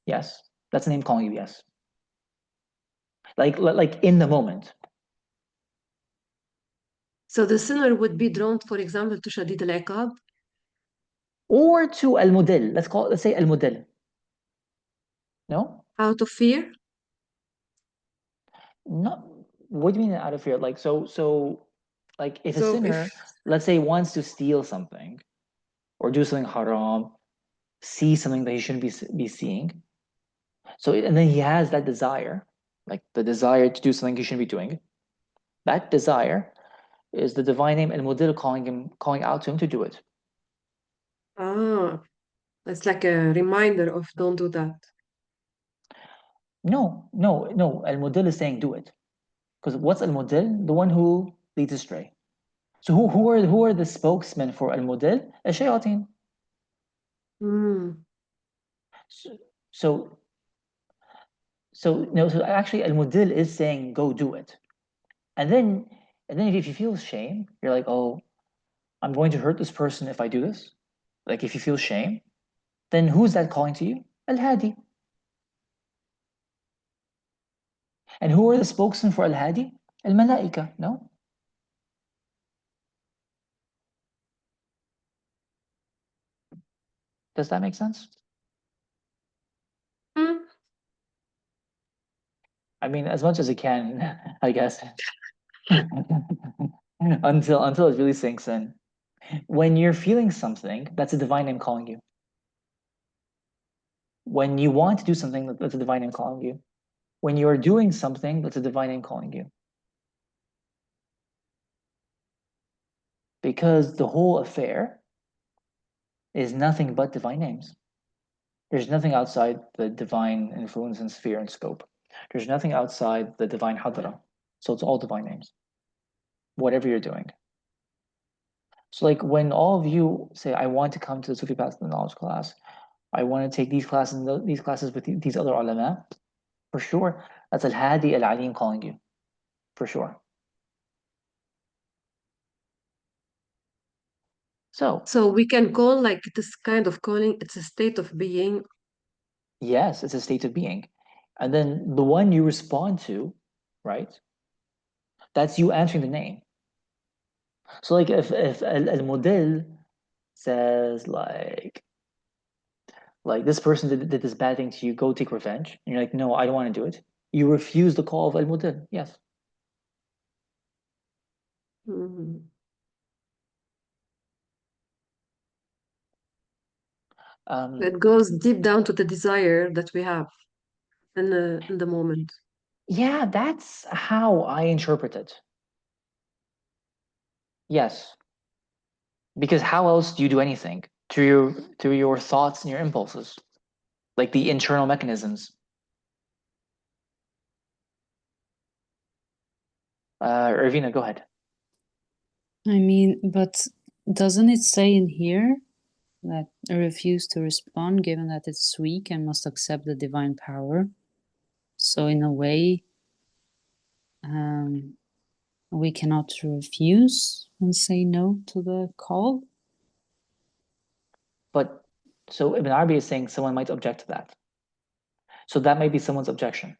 yes. That's the name calling you, yes. Like in the moment. So the sinner would be drawn, for example, to Shadid al-Iqab. Or to al-Mudil. Let's say al-Mudil. No? Out of fear. Not, what do you mean out of fear? Like like if a So if sinner, let's say, wants to steal something or do something haram, see something that he shouldn't be seeing. So and then he has that desire, like the desire to do something he shouldn't be doing. That desire is the divine name al-Mudil calling out to him to do it. ah, it's like a reminder of don't do that. No. Al-Mudil is saying do it. Because what's al-Mudil? The one who leads astray. So who are the spokesmen for al-Mudil? Al-Shayateen. Mm. So, so no, so actually al-Mudil is saying go do it. And then if you feel shame, you're like, oh, I'm going to hurt this person if I do this. Like if you feel shame, then who's that calling to you? Al-Hadi. And who are the spokesmen for Al-Hadi? Al-Malaika, no? Does that make sense? Mm. I mean, as much as it can, I guess. until it really sinks in. When you're feeling something, that's a divine name calling you. When you want to do something, that's a divine name calling you. When you are doing something, that's a divine name calling you. Because the whole affair is nothing but divine names. There's nothing outside the divine influence and sphere and scope. There's nothing outside the divine hadra. So it's all divine names, whatever you're doing. So like when all of you say, I want to come to the Sufi Path and Knowledge class, I want to take these classes with these other ulama, for sure, that's Al-Hadi Al-Alim calling you, for sure. So we can call like this kind of calling, it's a state of being. Yes, it's a state of being. And then the one you respond to, right? That's you answering the name. So like if al-model says like this person did this bad thing to you, go take revenge. And you're like, no, I don't want to do it. You refuse the call of al-model. Yes. Mhm. It goes deep down to the desire that we have in the moment. Yeah, that's how I interpret it. Yes. Because how else do you do anything? Through your thoughts and your impulses, like the internal mechanisms. Irvina, go ahead. I mean, but doesn't it say in here that I refuse to respond given that it's weak and must accept the divine power? So in a way, we cannot refuse and say no to the call. But so Ibn Arabi is saying someone might object to that. So that may be someone's objection.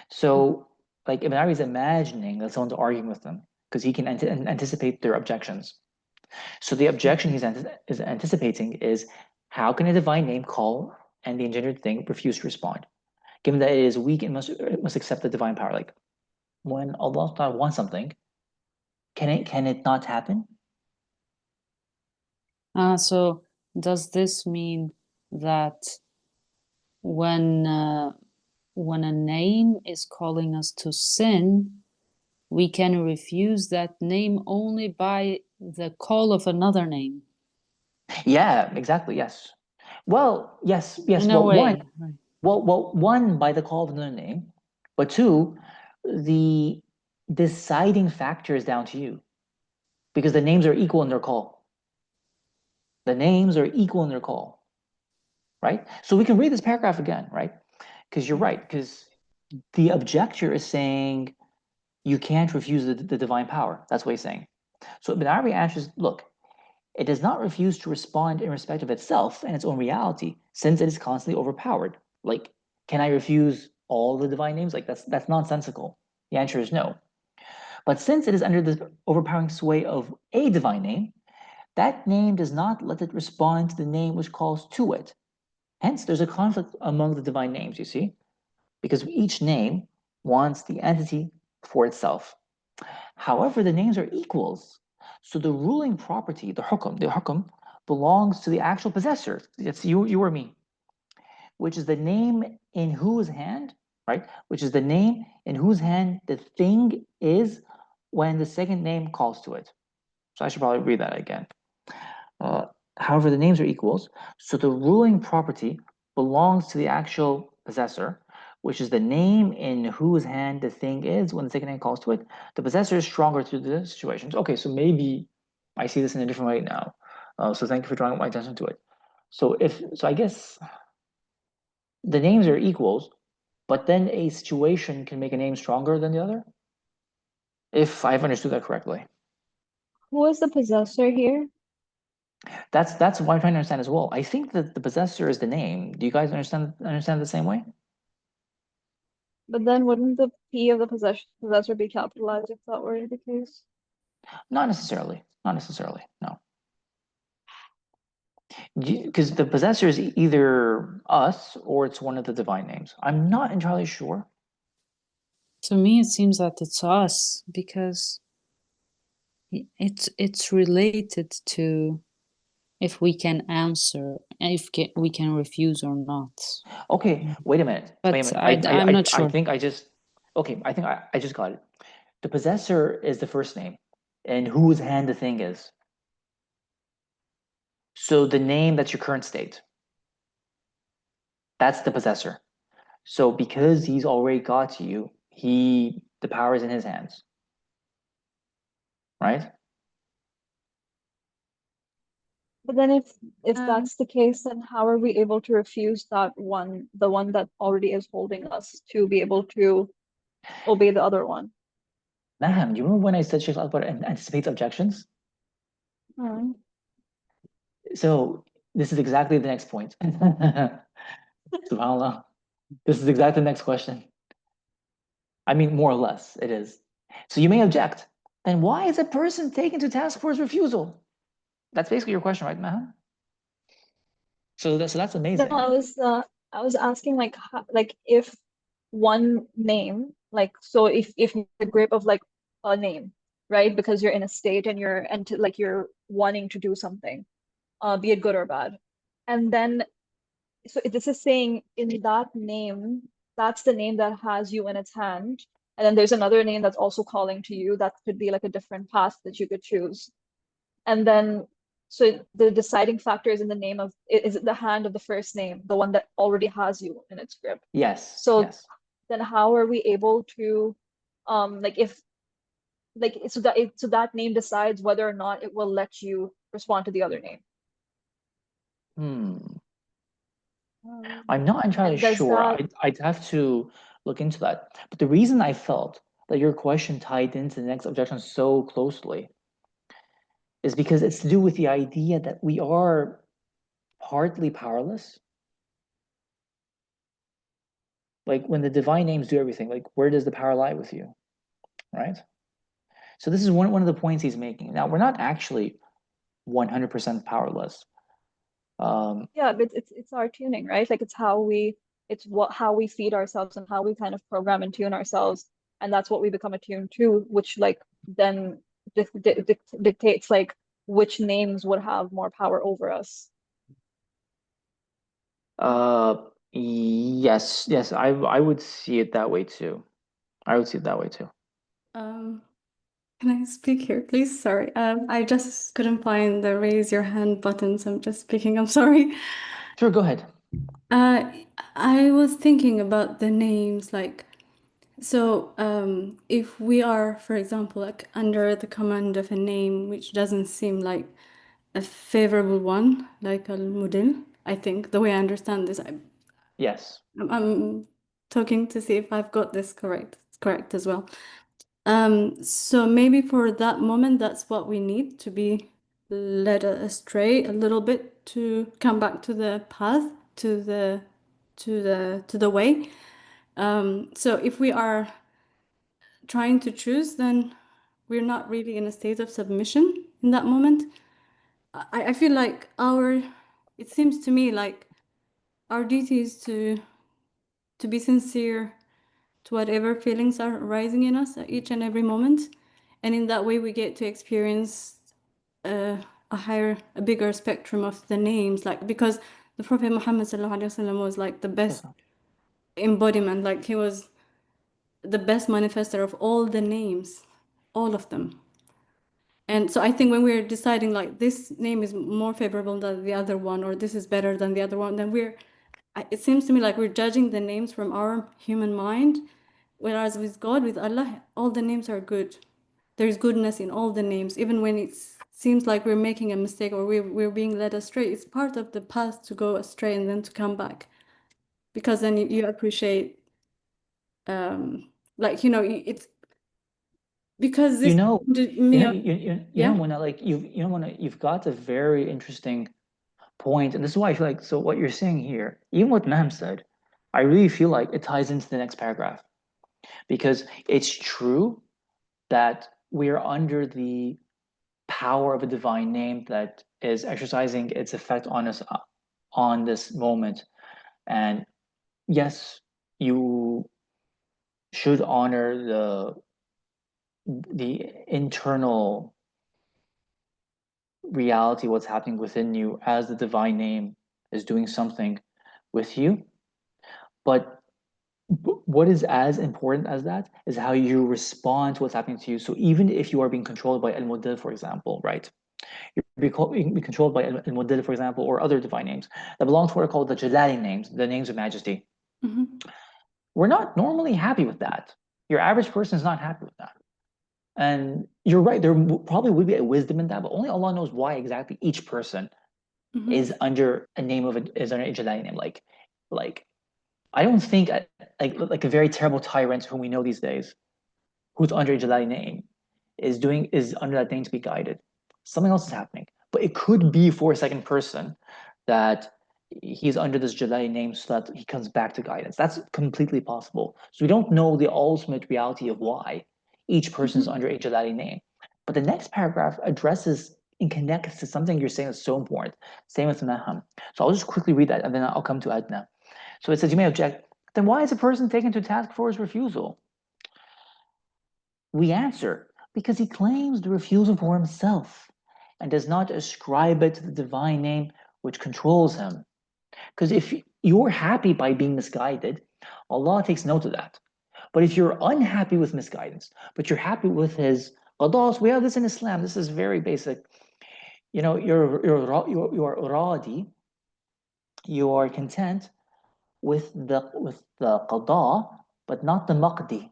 So like Ibn Arabi is imagining that someone's arguing with them because he can anticipate their objections. So the objection he's is anticipating is, how can a divine name call and the engendered thing refuse to respond? Given that it is weak and must accept the divine power. Like when Allah wants something, can it not happen? So does this mean that when a name is calling us to sin, we can refuse that name only by the call of another name? Yeah, exactly. Yes. Well, yes. In a Well, way, right. one by the call of another name, but two, the deciding factor is down to you, because the names are equal in their call. The names are equal in their call, right? So we can read this paragraph again, right? Because you're right. Because the objector is saying you can't refuse the divine power. That's what he's saying. So Ibn Arabi answers, look, it does not refuse to respond in respect of itself and its own reality, since it is constantly overpowered. Like, can I refuse all the divine names? Like, that's nonsensical. The answer is no. But since it is under the overpowering sway of a divine name, that name does not let it respond to the name which calls to it. Hence, there's a conflict among the divine names, you see, because each name wants the entity for itself. However, the names are equals. So the ruling property, the hukm, belongs to the actual possessor. It's you or me, which is the name in whose hand, right? Which is the name in whose hand the thing is when the second name calls to it. So I should probably read that again. However, the names are equals. So the ruling property belongs to the actual possessor, which is the name in whose hand the thing is when the second name calls to it. The possessor is stronger to the situations. Okay, so maybe I see this in a different way now. So thank you for drawing my attention to it. So I guess the names are equals, but then a situation can make a name stronger than the other, if I've understood that correctly. Who is the possessor here? That's what I'm trying to understand as well. I think that the possessor is the name. Do you guys understand the same way? But then wouldn't the P of the possessor be capitalized if that were the case? Not necessarily. Not necessarily. No. Because the possessor is either us or it's one of the divine names. I'm not entirely sure. To me, it seems that it's us because it's related to if we can answer, if we can refuse or not. Okay, wait a minute. But Wait a minute. I'm not sure. I think I just. Okay, I think I just got it. The possessor is the first name, and whose hand the thing is. So the name, that's your current state. That's the possessor. So because he's already got to you, the power is in his hands. Right? But then if Um, that's the case, then how are we able to refuse the one that already is holding us to be able to obey the other one? Ma'am, you remember when I said Sheikh Akbar anticipates objections? Hmm. So this is exactly the next point. SubhanAllah. This is exactly the next question. I mean, more or less, it is. So you may object. Then why is a person taken to task for his refusal? That's basically your question, right, Mahan? So that's No, amazing. I was asking like like if one name, like so if the grip of like a name, right? Because you're in a state and like you're wanting to do something, be it good or bad. And then so this is saying in that name, that's the name that has you in its hand. And then there's another name that's also calling to you. That could be like a different path that you could choose. And then, so the deciding factor is in the name of, is it the hand of the first name, the one that already has you in its grip? Yes, So yes. then how are we able to, like if, like, so that name decides whether or not it will let you respond to the other name. Hmm. Um, I'm not entirely and does sure. that, I'd have to look into that. But the reason I felt that your question tied into the next objection so closely is because it's to do with the idea that we are partly powerless. Like when the divine names do everything, like where does the power lie with you? Right? So this is one of the points he's making. Now we're not actually 100% powerless. yeah, but it's our tuning, right? Like it's what how we feed ourselves and how we kind of program and tune ourselves, and that's what we become attuned to, which like then dictates like which names would have more power over us. uh, yes, yes, I would see it that way too. I would see it that way too. Um, can I speak here, please? Sorry. I just couldn't find the raise your hand button, so I'm just speaking. I'm sorry. Sure, go ahead. Uh, I was thinking about the names, like, so if we are, for example, like under the command of a name which doesn't seem like a favorable one, like al-mudil, I think, the way I understand this, Yes. I'm talking to see if I've got this correct. It's correct as well. So maybe for that moment, that's what we need to be led astray a little bit to come back to the path, to the way. So if we are trying to choose, then we're not really in a state of submission in that moment. I feel like it seems to me like our duty is to be sincere to whatever feelings are arising in us at each and every moment. And in that way, we get to experience a bigger spectrum of the names, like because the Prophet Muhammad ﷺ was like the best embodiment, like he was the best manifester of all the names, all of them. And so I think when we're deciding like this name is more favorable than the other one, or this is better than the other one, then it seems to me like we're judging the names from our human mind. Whereas with God, with Allah, all the names are good. There's goodness in all the names, even when it seems like we're making a mistake or we're being led astray. It's part of the path to go astray and then to come back, because then you appreciate, like it's because You this know, reminded you me know, of you know yeah. when you've got a very interesting point, and this is why I feel like so what you're saying here, even what Ma'am said, I really feel like it ties into the next paragraph because it's true that we are under the power of a divine name that is exercising its effect on us on this moment. And yes, you should honor the internal reality, what's happening within you as the divine name is doing something with you. But what is as important as that is how you respond to what's happening to you. So even if you are being controlled by Al Mudil, for example, right? You can be controlled by al-Mudaddid, for example, or other divine names that belong to what are called the Jalali names, the names of majesty. We're not normally happy with that. Your average person is not happy with that. And you're right, there probably would be a wisdom in that, but only Allah knows why exactly each person is under a name of is under a Jalali name. Like I don't think like a very terrible tyrant whom we know these days, who's under a Jalali name, is under that name to be guided. Something else is happening, but it could be for a second person that he's under this Jalali name so that he comes back to guidance. That's completely possible. So we don't know the ultimate reality of why each person is under a Jalali name. But the next paragraph addresses and connects to something you're saying that's so important. Same with Naham. So I'll just quickly read that and then I'll come to Adna. So it says, you may object, then why is a person taken to task for his refusal? We answer, because he claims the refusal for himself and does not ascribe it to the divine name which controls him. Because if you're happy by being misguided, Allah takes note of that. But if you're unhappy with misguidance, but you're happy with his qadas, we have this in Islam. This is very basic. You know, you're radi, you are content with the qada, but not the maqdi.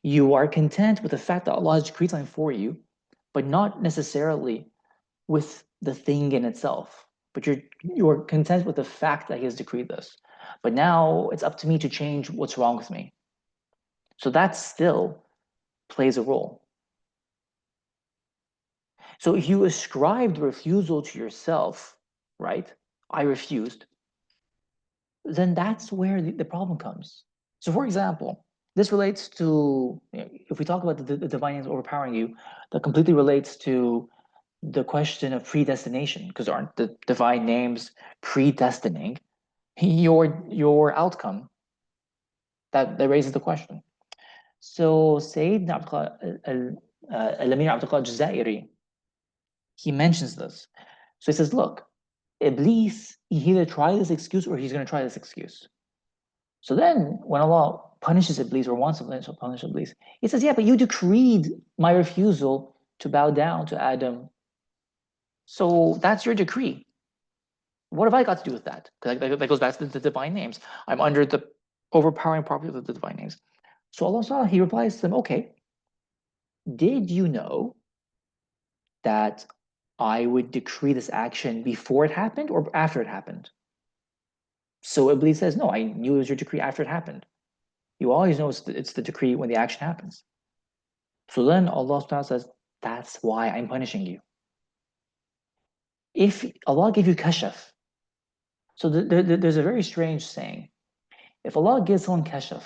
You are content with the fact that Allah has decreed something for you, but not necessarily with the thing in itself. But you're content with the fact that He has decreed this. But now it's up to me to change what's wrong with me. So that still plays a role. So if you ascribe the refusal to yourself, right? I refused. Then that's where the problem comes. So for example, this relates to, if we talk about the divine names overpowering you, that completely relates to the question of predestination, because aren't the divine names predestining your outcome? That raises the question. So Sayyidina Al-Amir Abdul Qadir Jazairi, he mentions this. So he says, look, Iblis, he either try this excuse or he's going to try this excuse. So then when Allah punishes Iblis or wants to punish Iblis, he says, yeah, but you decreed my refusal to bow down to Adam. So that's your decree. What have I got to do with that? Because that goes back to the divine names. I'm under the overpowering property of the divine names. So Allah, he replies to them, okay, did you know that I would decree this action before it happened or after it happened? So Iblis says, no, I knew it was your decree after it happened. You always know it's the decree when the action happens. So then Allah says, that's why I'm punishing you. If Allah gave you kashaf, so there's a very strange saying. If Allah gives someone kashaf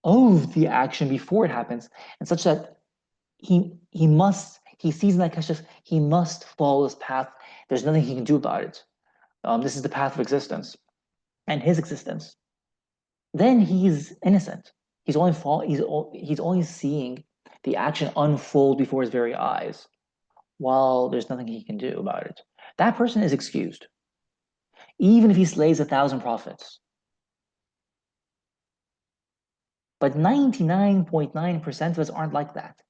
of the action before it happens, and such that he sees in that kashaf, he must follow this path. There's nothing he can do about it. This is the path of existence and his existence. Then he's innocent. He's only seeing the action unfold before his very eyes, while there's nothing he can do about it. That person is excused, even if he slays 1,000 prophets. But 99.9% of us aren't like that.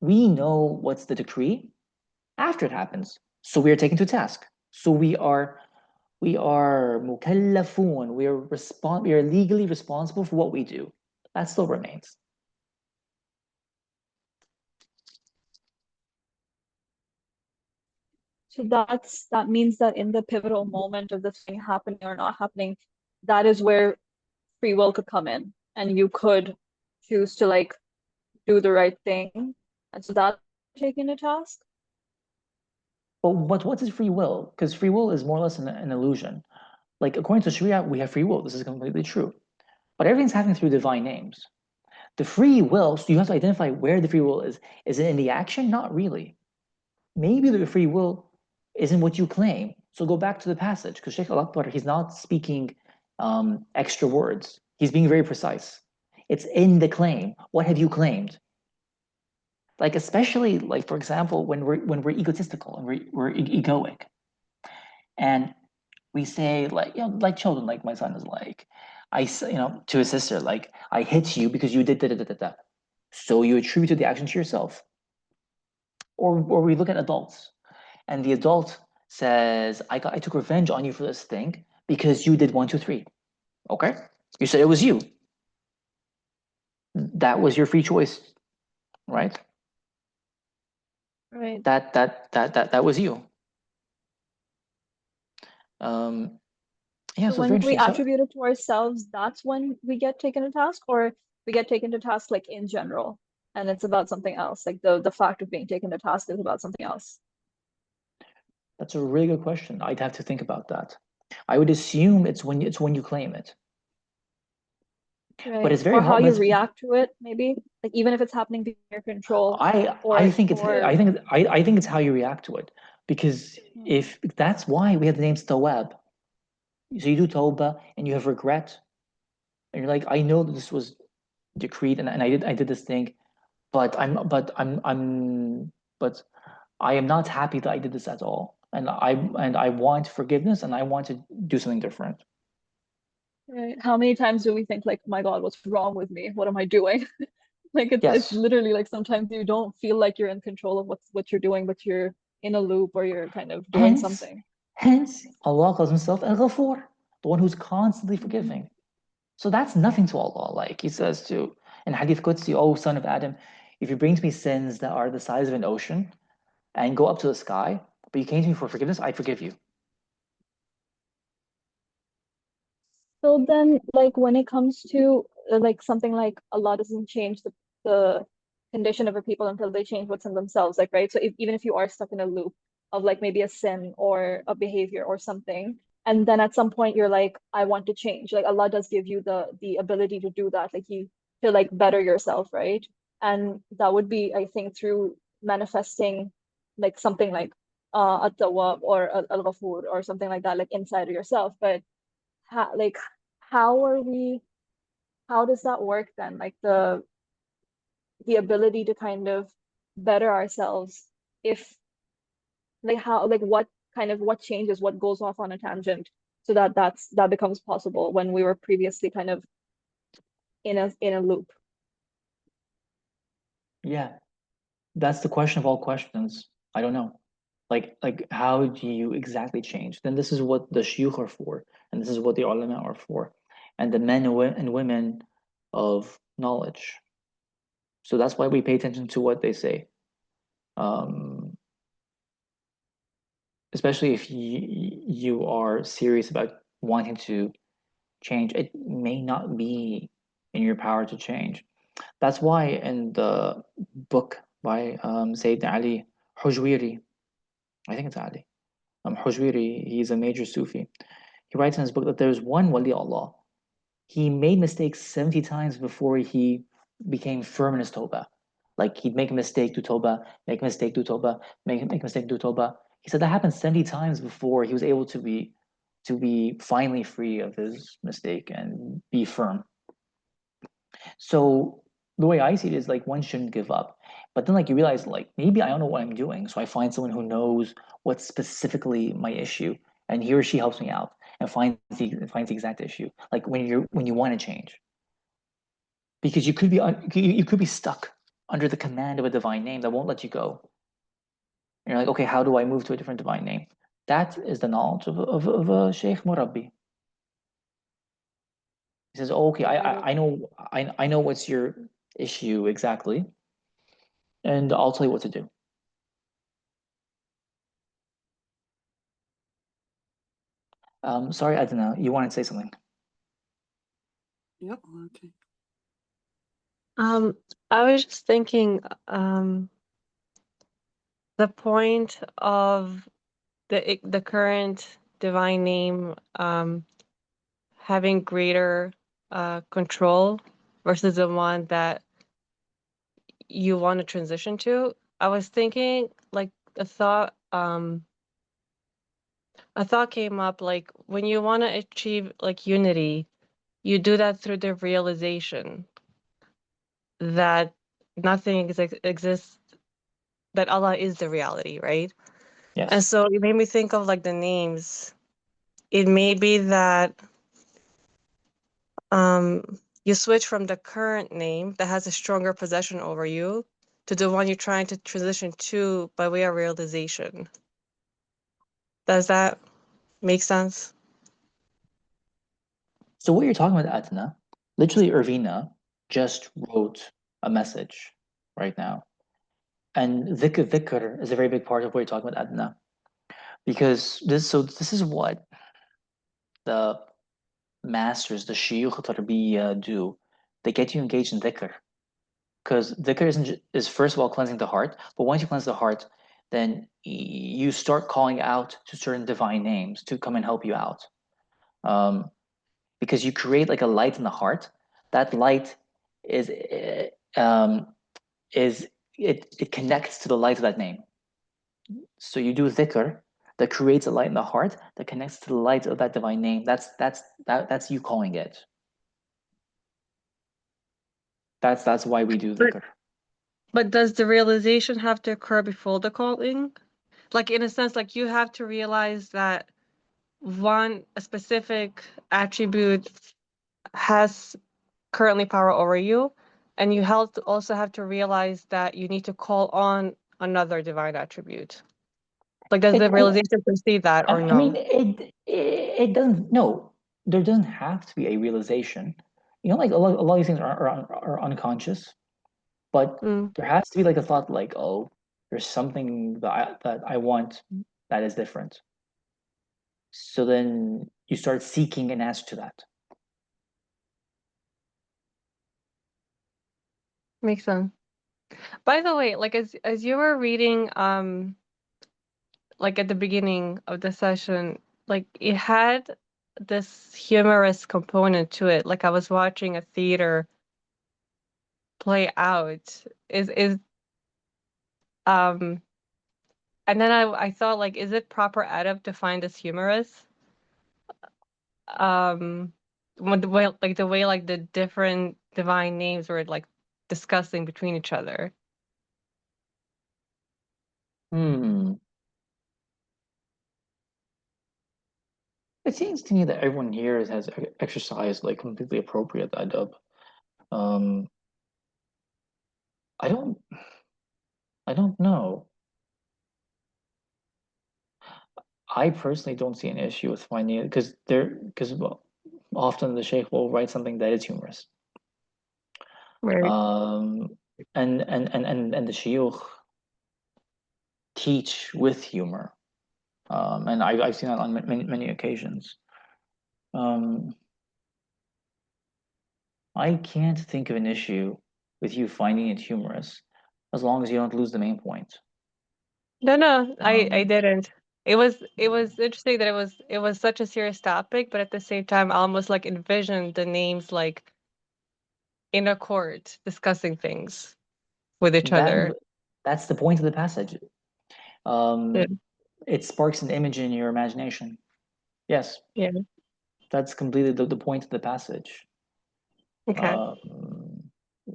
We know what's the decree after it happens, so we are taken to task. So we are mukallafun. We are legally responsible for what we do. That still remains. So that means that in the pivotal moment of the thing happening or not happening, that is where free will could come in, and you could choose to like do the right thing, and so that's taking a task. But what is free will? Because free will is more or less an illusion. Like according to Sharia, we have free will. This is completely true. But everything's happening through divine names. The free will, so you have to identify where the free will is. Is it in the action? Not really. Maybe the free will isn't what you claim. So go back to the passage, because Sheikh Al-Akbar, he's not speaking extra words. He's being very precise. It's in the claim. What have you claimed? Like especially like, for example, when we're egotistical and we're egoic, and we say like, like children, like my son is like, to his sister, like, I hit you because you did da da da da da. So you attributed the action to yourself. or we look at adults, and the adult says, I took revenge on you for this thing because you did 1, 2, 3. Okay, you said it was you. That was your free choice, right? Right. That was you. Yeah, So so it's when very we interesting. So attribute it to ourselves, that's when we get taken to task, or we get taken to task like in general, and it's about something else. Like the fact of being taken to task is about something else. that's a really good question. I'd have to think about that. I would assume it's when you claim it. Right. But it's very Or how hard. you react to it, maybe. Like even if it's happening beyond your control, I think it's or I think it's how you react to it, because if that's why we have the name Tawab. So you do tawbah and you have regret, and you're like, I know that this was decreed, and I did this thing, but I am not happy that I did this at all, and I want forgiveness, and I want to do something different. right. How many times do we think like, my God, what's wrong with me? What am I doing? Like it's Yes. literally like sometimes you don't feel like you're in control of what you're doing, but you're in a loop or you're kind of doing something. Hence, Allah calls himself Al-Ghafur, the one who's constantly forgiving. So that's nothing to Allah. Like he says to in Hadith Qudsi, "Oh son of Adam, if you bring to me sins that are the size of an ocean and go up to the sky, but you came to me for forgiveness, I forgive you." So then, like when it comes to like something like Allah doesn't change the condition of a people until they change what's in themselves, like right? So even if you are stuck in a loop of like maybe a sin or a behavior or something, and then at some point you're like, I want to change. Like Allah does give you the ability to do that, like you to like better yourself, right? And that would be, I think, through manifesting like something like at-tawwab or al-ghafur or something like that, like inside of yourself. But like how are we, how does that work then? Like the ability to kind of better ourselves, if like how, like what kind of, what changes, what goes off on a tangent so that that becomes possible when we were previously kind of in a loop. Yeah, that's the question of all questions. I don't know. Like how do you exactly change? Then this is what the shuyukh are for, and this is what the ulama are for, and the men and women of knowledge. So that's why we pay attention to what they say. Um, Especially if you are serious about wanting to change, it may not be in your power to change. That's why in the book by Sayyidina Ali Hujwiri, I think it's Ali Hujwiri, he's a major Sufi. He writes in his book that there's one wali Allah. He made mistakes 70 times before he became firm in his tawbah. Like he'd make a mistake, do tawbah, make a mistake, do tawbah, make a mistake, do tawbah. He said that happened 70 times before he was able to be finally free of his mistake and be firm. So the way I see it is like one shouldn't give up. But then like you realize like maybe I don't know what I'm doing. So I find someone who knows what's specifically my issue, and he or she helps me out and finds the exact issue. Like when you want to change. Because you could be stuck under the command of a divine name that won't let you go. And you're like, okay, how do I move to a different divine name? That is the knowledge of a Sheikh Murabbi. He says, oh, okay, I know what's your issue exactly, and I'll tell you what to do. Sorry, Adina, you wanted to say something. Yep. Okay. I was just thinking, the point of the current divine name having greater control versus the one that you want to transition to. I was thinking like a thought came up, like when you want to achieve like unity, you do that through the realization that nothing exists, that Allah is the reality, right? Yes. And so it made me think of like the names. It may be that you switch from the current name that has a stronger possession over you to the one you're trying to transition to by way of realization. Does that make sense? So what you're talking about, Adna, literally Irvina just wrote a message right now. And dhikr is a very big part of what you're talking about, Adna. Because this is what the masters, the shuyukh tarbiyya do. They get you engaged in dhikr. Because dhikr is first of all cleansing the heart, but once you cleanse the heart, then you start calling out to certain divine names to come and help you out. Because you create like a light in the heart. That light is it connects to the light of that name. So you do dhikr that creates a light in the heart that connects to the light of that divine name. That's you calling it. That's why we do dhikr. But does the realization have to occur before the calling? Like in a sense, like you have to realize that a specific attribute has currently power over you, and you also have to realize that you need to call on another divine attribute. Like, does the realization precede that or I no? mean, it doesn't. No, there doesn't have to be a realization. You know, like a lot of these things are unconscious, but there has to be like a thought, like, oh, there's something that I want that is different. So then you start seeking an answer to that. Makes sense. By the way, like as you were reading, like at the beginning of the session, like it had this humorous component to it. Like I was watching a theater play out. And then I thought, like, is it proper adab to find this humorous? When the way like the different divine names were like discussing between each other. It seems to me that everyone here has exercised like completely appropriate adab. I don't know. I personally don't see an issue with finding it because well, often the sheikh will write something that is humorous. Right. And the shuyukh teach with humor. And I've seen that on many occasions. I can't think of an issue with you finding it humorous, as long as you don't lose the main point. No, I didn't. It was interesting that it was such a serious topic, but at the same time, I almost like envisioned the names like in a court discussing things with each other. That's the point of the passage. Yeah. It sparks an image in your imagination. Yes. Yeah. That's completely the point of the passage. Okay.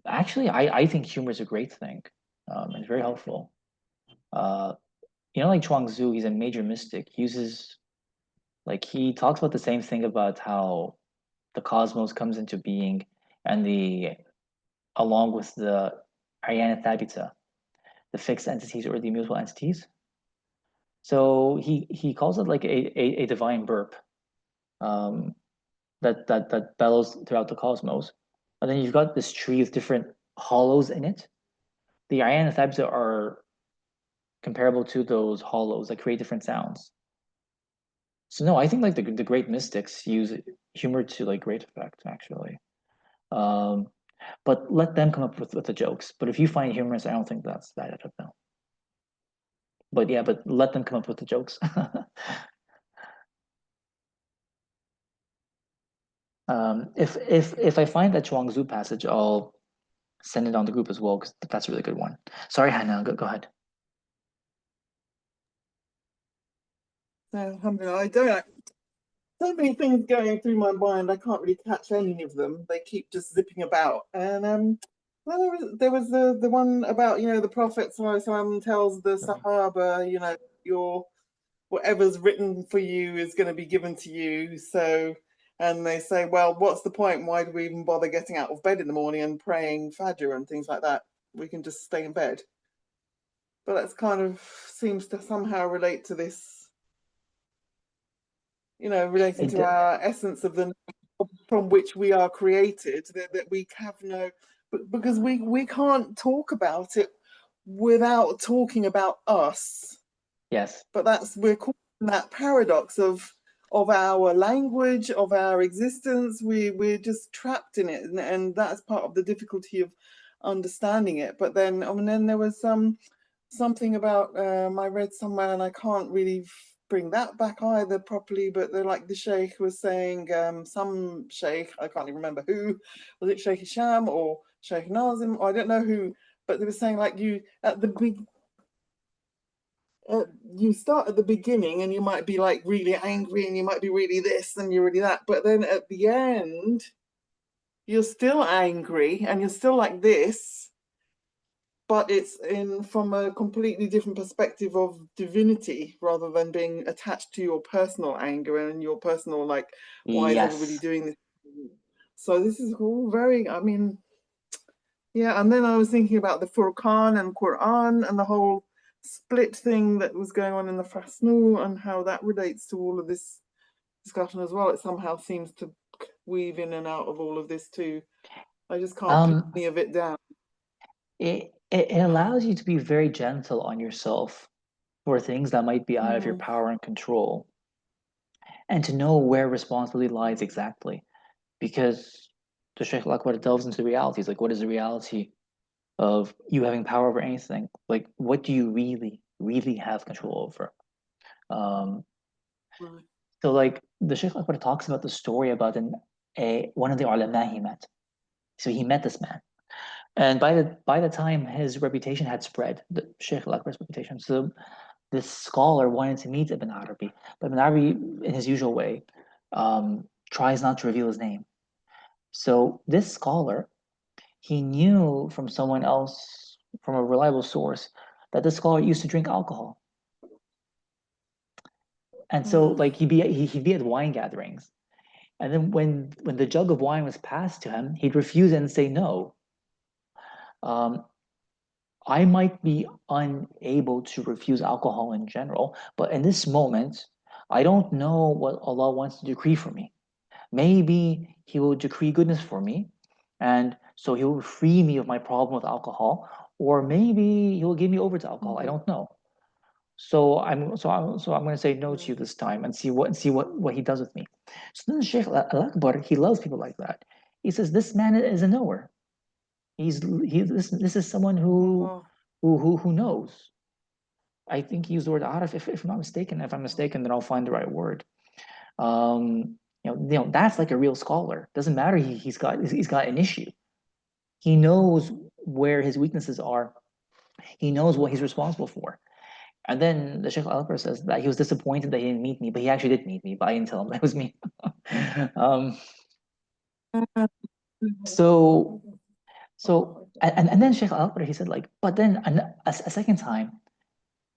Actually, I think humor is a great thing. It's very helpful. You know, like Chuangzu, he's a major mystic. He talks about the same thing about how the cosmos comes into being and along with the Ayana Thabita, the fixed entities or the immutable entities. So he calls it like a divine burp that bellows throughout the cosmos. And then you've got this tree with different hollows in it. The Ayana Thabita are comparable to those hollows that create different sounds. So no, I think like the great mystics use humor to like great effect, actually. But let them come up with the jokes. But if you find humorous, I don't think that's bad at all. But yeah, but let them come up with the jokes. If I find that Chuangzu passage, I'll send it on the group as well because that's a really good one. Sorry, Hannah, go ahead. Alhamdulillah, I don't. So many things going through my mind. I can't really catch any of them. They keep just zipping about. And well, there was the one about the Prophet ﷺ tells the Sahaba, your whatever's written for you is going to be given to you. So, and they say, well, what's the point? Why do we even bother getting out of bed in the morning and praying Fajr and things like that? we can just stay in bed. But that's kind of seems to somehow relate to this, relating to our essence of the from which we are created, that we have no, because we can't talk about it without talking about us. Yes. But we're caught in that paradox of our language, of our existence. We're just trapped in it, and that's part of the difficulty of understanding it. But then, then there was something about I read somewhere, and I can't really bring that back either properly, but they're like the sheikh was saying, some sheikh, I can't even remember who, was it Sheikh Hisham or Sheikh Nazim, or I don't know who, but they were saying like you start at the beginning and you might be like really angry and you might be really this and you're really that, but then at the end you're still angry and you're still like this, but it's from a completely different perspective of divinity rather than being attached to your personal anger and your personal like, why is everybody doing this? So this is all very, yeah. And then I was thinking about the Furqan and Quran and the whole split thing that was going on in the Fasnu and how that relates to all of this discussion as well. It somehow seems to weave in and out of all of this too. I just can't put any of it down. It allows you to be very gentle on yourself for things that might be out of your power and control, and to know where responsibility lies exactly. Because the Sheikh Al-Akbar delves into the realities, like what is the reality of you having power over anything? Like what do you really, really have control over? So like the Sheikh Al-Akbar talks about the story about one of the ulama he met. So he met this man. And by the time his reputation had spread, the Sheikh Al-Akbar's reputation, so this scholar wanted to meet Ibn Arabi, but Ibn Arabi, in his usual way, tries not to reveal his name. So this scholar, he knew from someone else, from a reliable source, that this scholar used to drink alcohol. And so like he'd be at wine gatherings. And then when the jug of wine was passed to him, he'd refuse and say no. I might be unable to refuse alcohol in general, but in this moment, I don't know what Allah wants to decree for me. Maybe He will decree goodness for me, and so He will free me of my problem with alcohol, or maybe He will give me over to alcohol. I don't know. So I'm going to say no to you this time and see what He does with me. So then Sheikh Al-Akbar, he loves people like that. He says this man is a knower. This is someone who knows. I think he used the word arif, if I'm not mistaken. If I'm mistaken, then I'll find the right word. That's like a real scholar. Doesn't matter. He's got an issue. He knows where his weaknesses are. He knows what he's responsible for. And then the Sheikh Al-Akbar says that he was disappointed that he didn't meet me, but he actually did meet me, but I didn't tell him that was me. And then Sheikh Al-Akbar, he said like, but then a second time,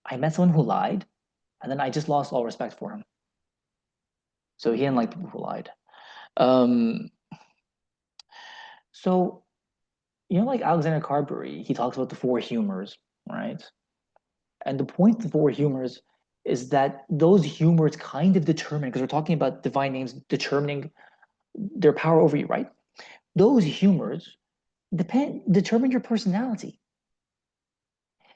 I met someone who lied, and then I just lost all respect for him. So he didn't like people who lied. So, like Alexander Carberry, he talks about the four humors, right? And the point of the four humors is that those humors kind of determine, because we're talking about divine names determining their power over you, right? Those humors determine your personality.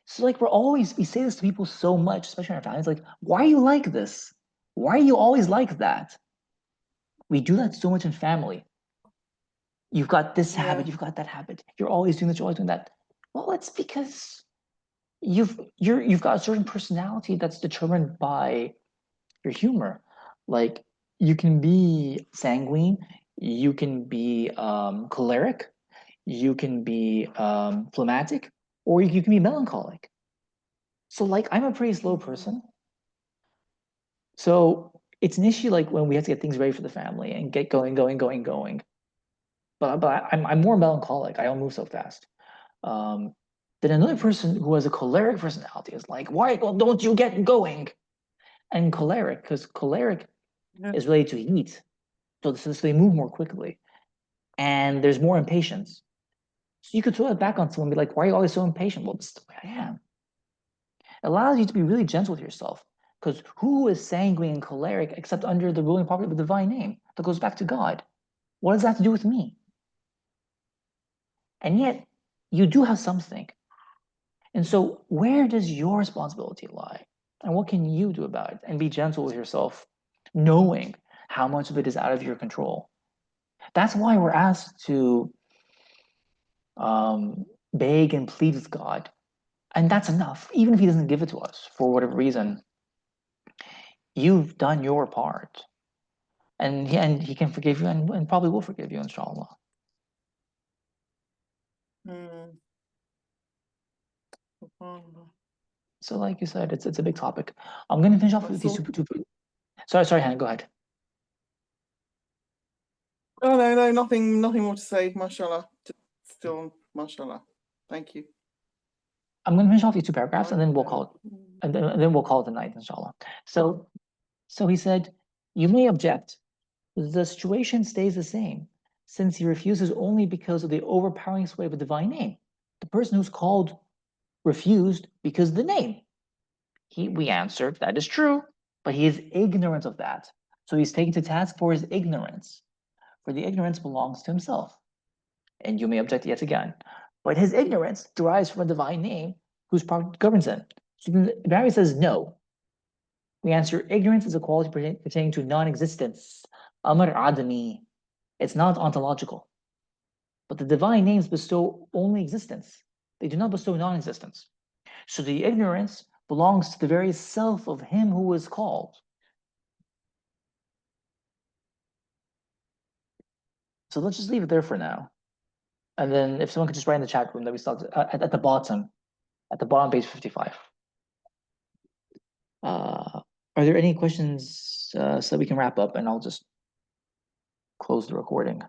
So like we say this to people so much, especially in our families, like, why are you like this? Why are you always like that? We do that so much in family. You've got this habit, you've got that habit. You're always doing this, you're always doing that. Well, it's because you've got a certain personality that's determined by your humor. Like you can be sanguine, you can be choleric, you can be phlegmatic, or you can be melancholic. So like I'm a pretty slow person. So it's an issue like when we have to get things ready for the family and get going. But I'm more melancholic. I don't move so fast. Then another person who has a choleric personality is like, why don't you get going? And choleric, because choleric is related to heat. So they move more quickly. And there's more impatience. So you could throw it back on someone and be like, why are you always so impatient? Well, this is the way I am. It allows you to be really gentle with yourself, because who is sanguine and choleric except under the ruling property of the divine name that goes back to God? What does that have to do with me? And yet, you do have something. And so, where does your responsibility lie? And what can you do about it? And be gentle with yourself, knowing how much of it is out of your control. That's why we're asked to beg and plead with God. And that's enough. Even if He doesn't give it to us for whatever reason, you've done your part. And he can forgive you and probably will forgive you, inshallah. So, like you said, it's a big topic. I'm going to finish off with these two. Sorry, Hannah, go ahead. Oh no, nothing more to say. Mashallah, still mashallah. Thank you. I'm going to finish off these 2 paragraphs, and then we'll call it, and then we'll call it a night, inshallah. So he said, you may object, the situation stays the same, since he refuses only because of the overpowering sway of a divine name. The person who's called refused because of the name. We answered, that is true, but he is ignorant of that. So he's taken to task for his ignorance, for the ignorance belongs to himself. And you may object yet again, but his ignorance derives from a divine name whose power governs him. So then Barry says no. We answer, ignorance is a quality pertaining to non-existence. Amr adami. It's not ontological. But the divine names bestow only existence. They do not bestow non-existence. So the ignorance belongs to the very self of him who is called. So let's just leave it there for now. And then if someone could just write in the chat room that we start at the bottom page 55. Are there any questions so we can wrap up, and I'll just close the recording.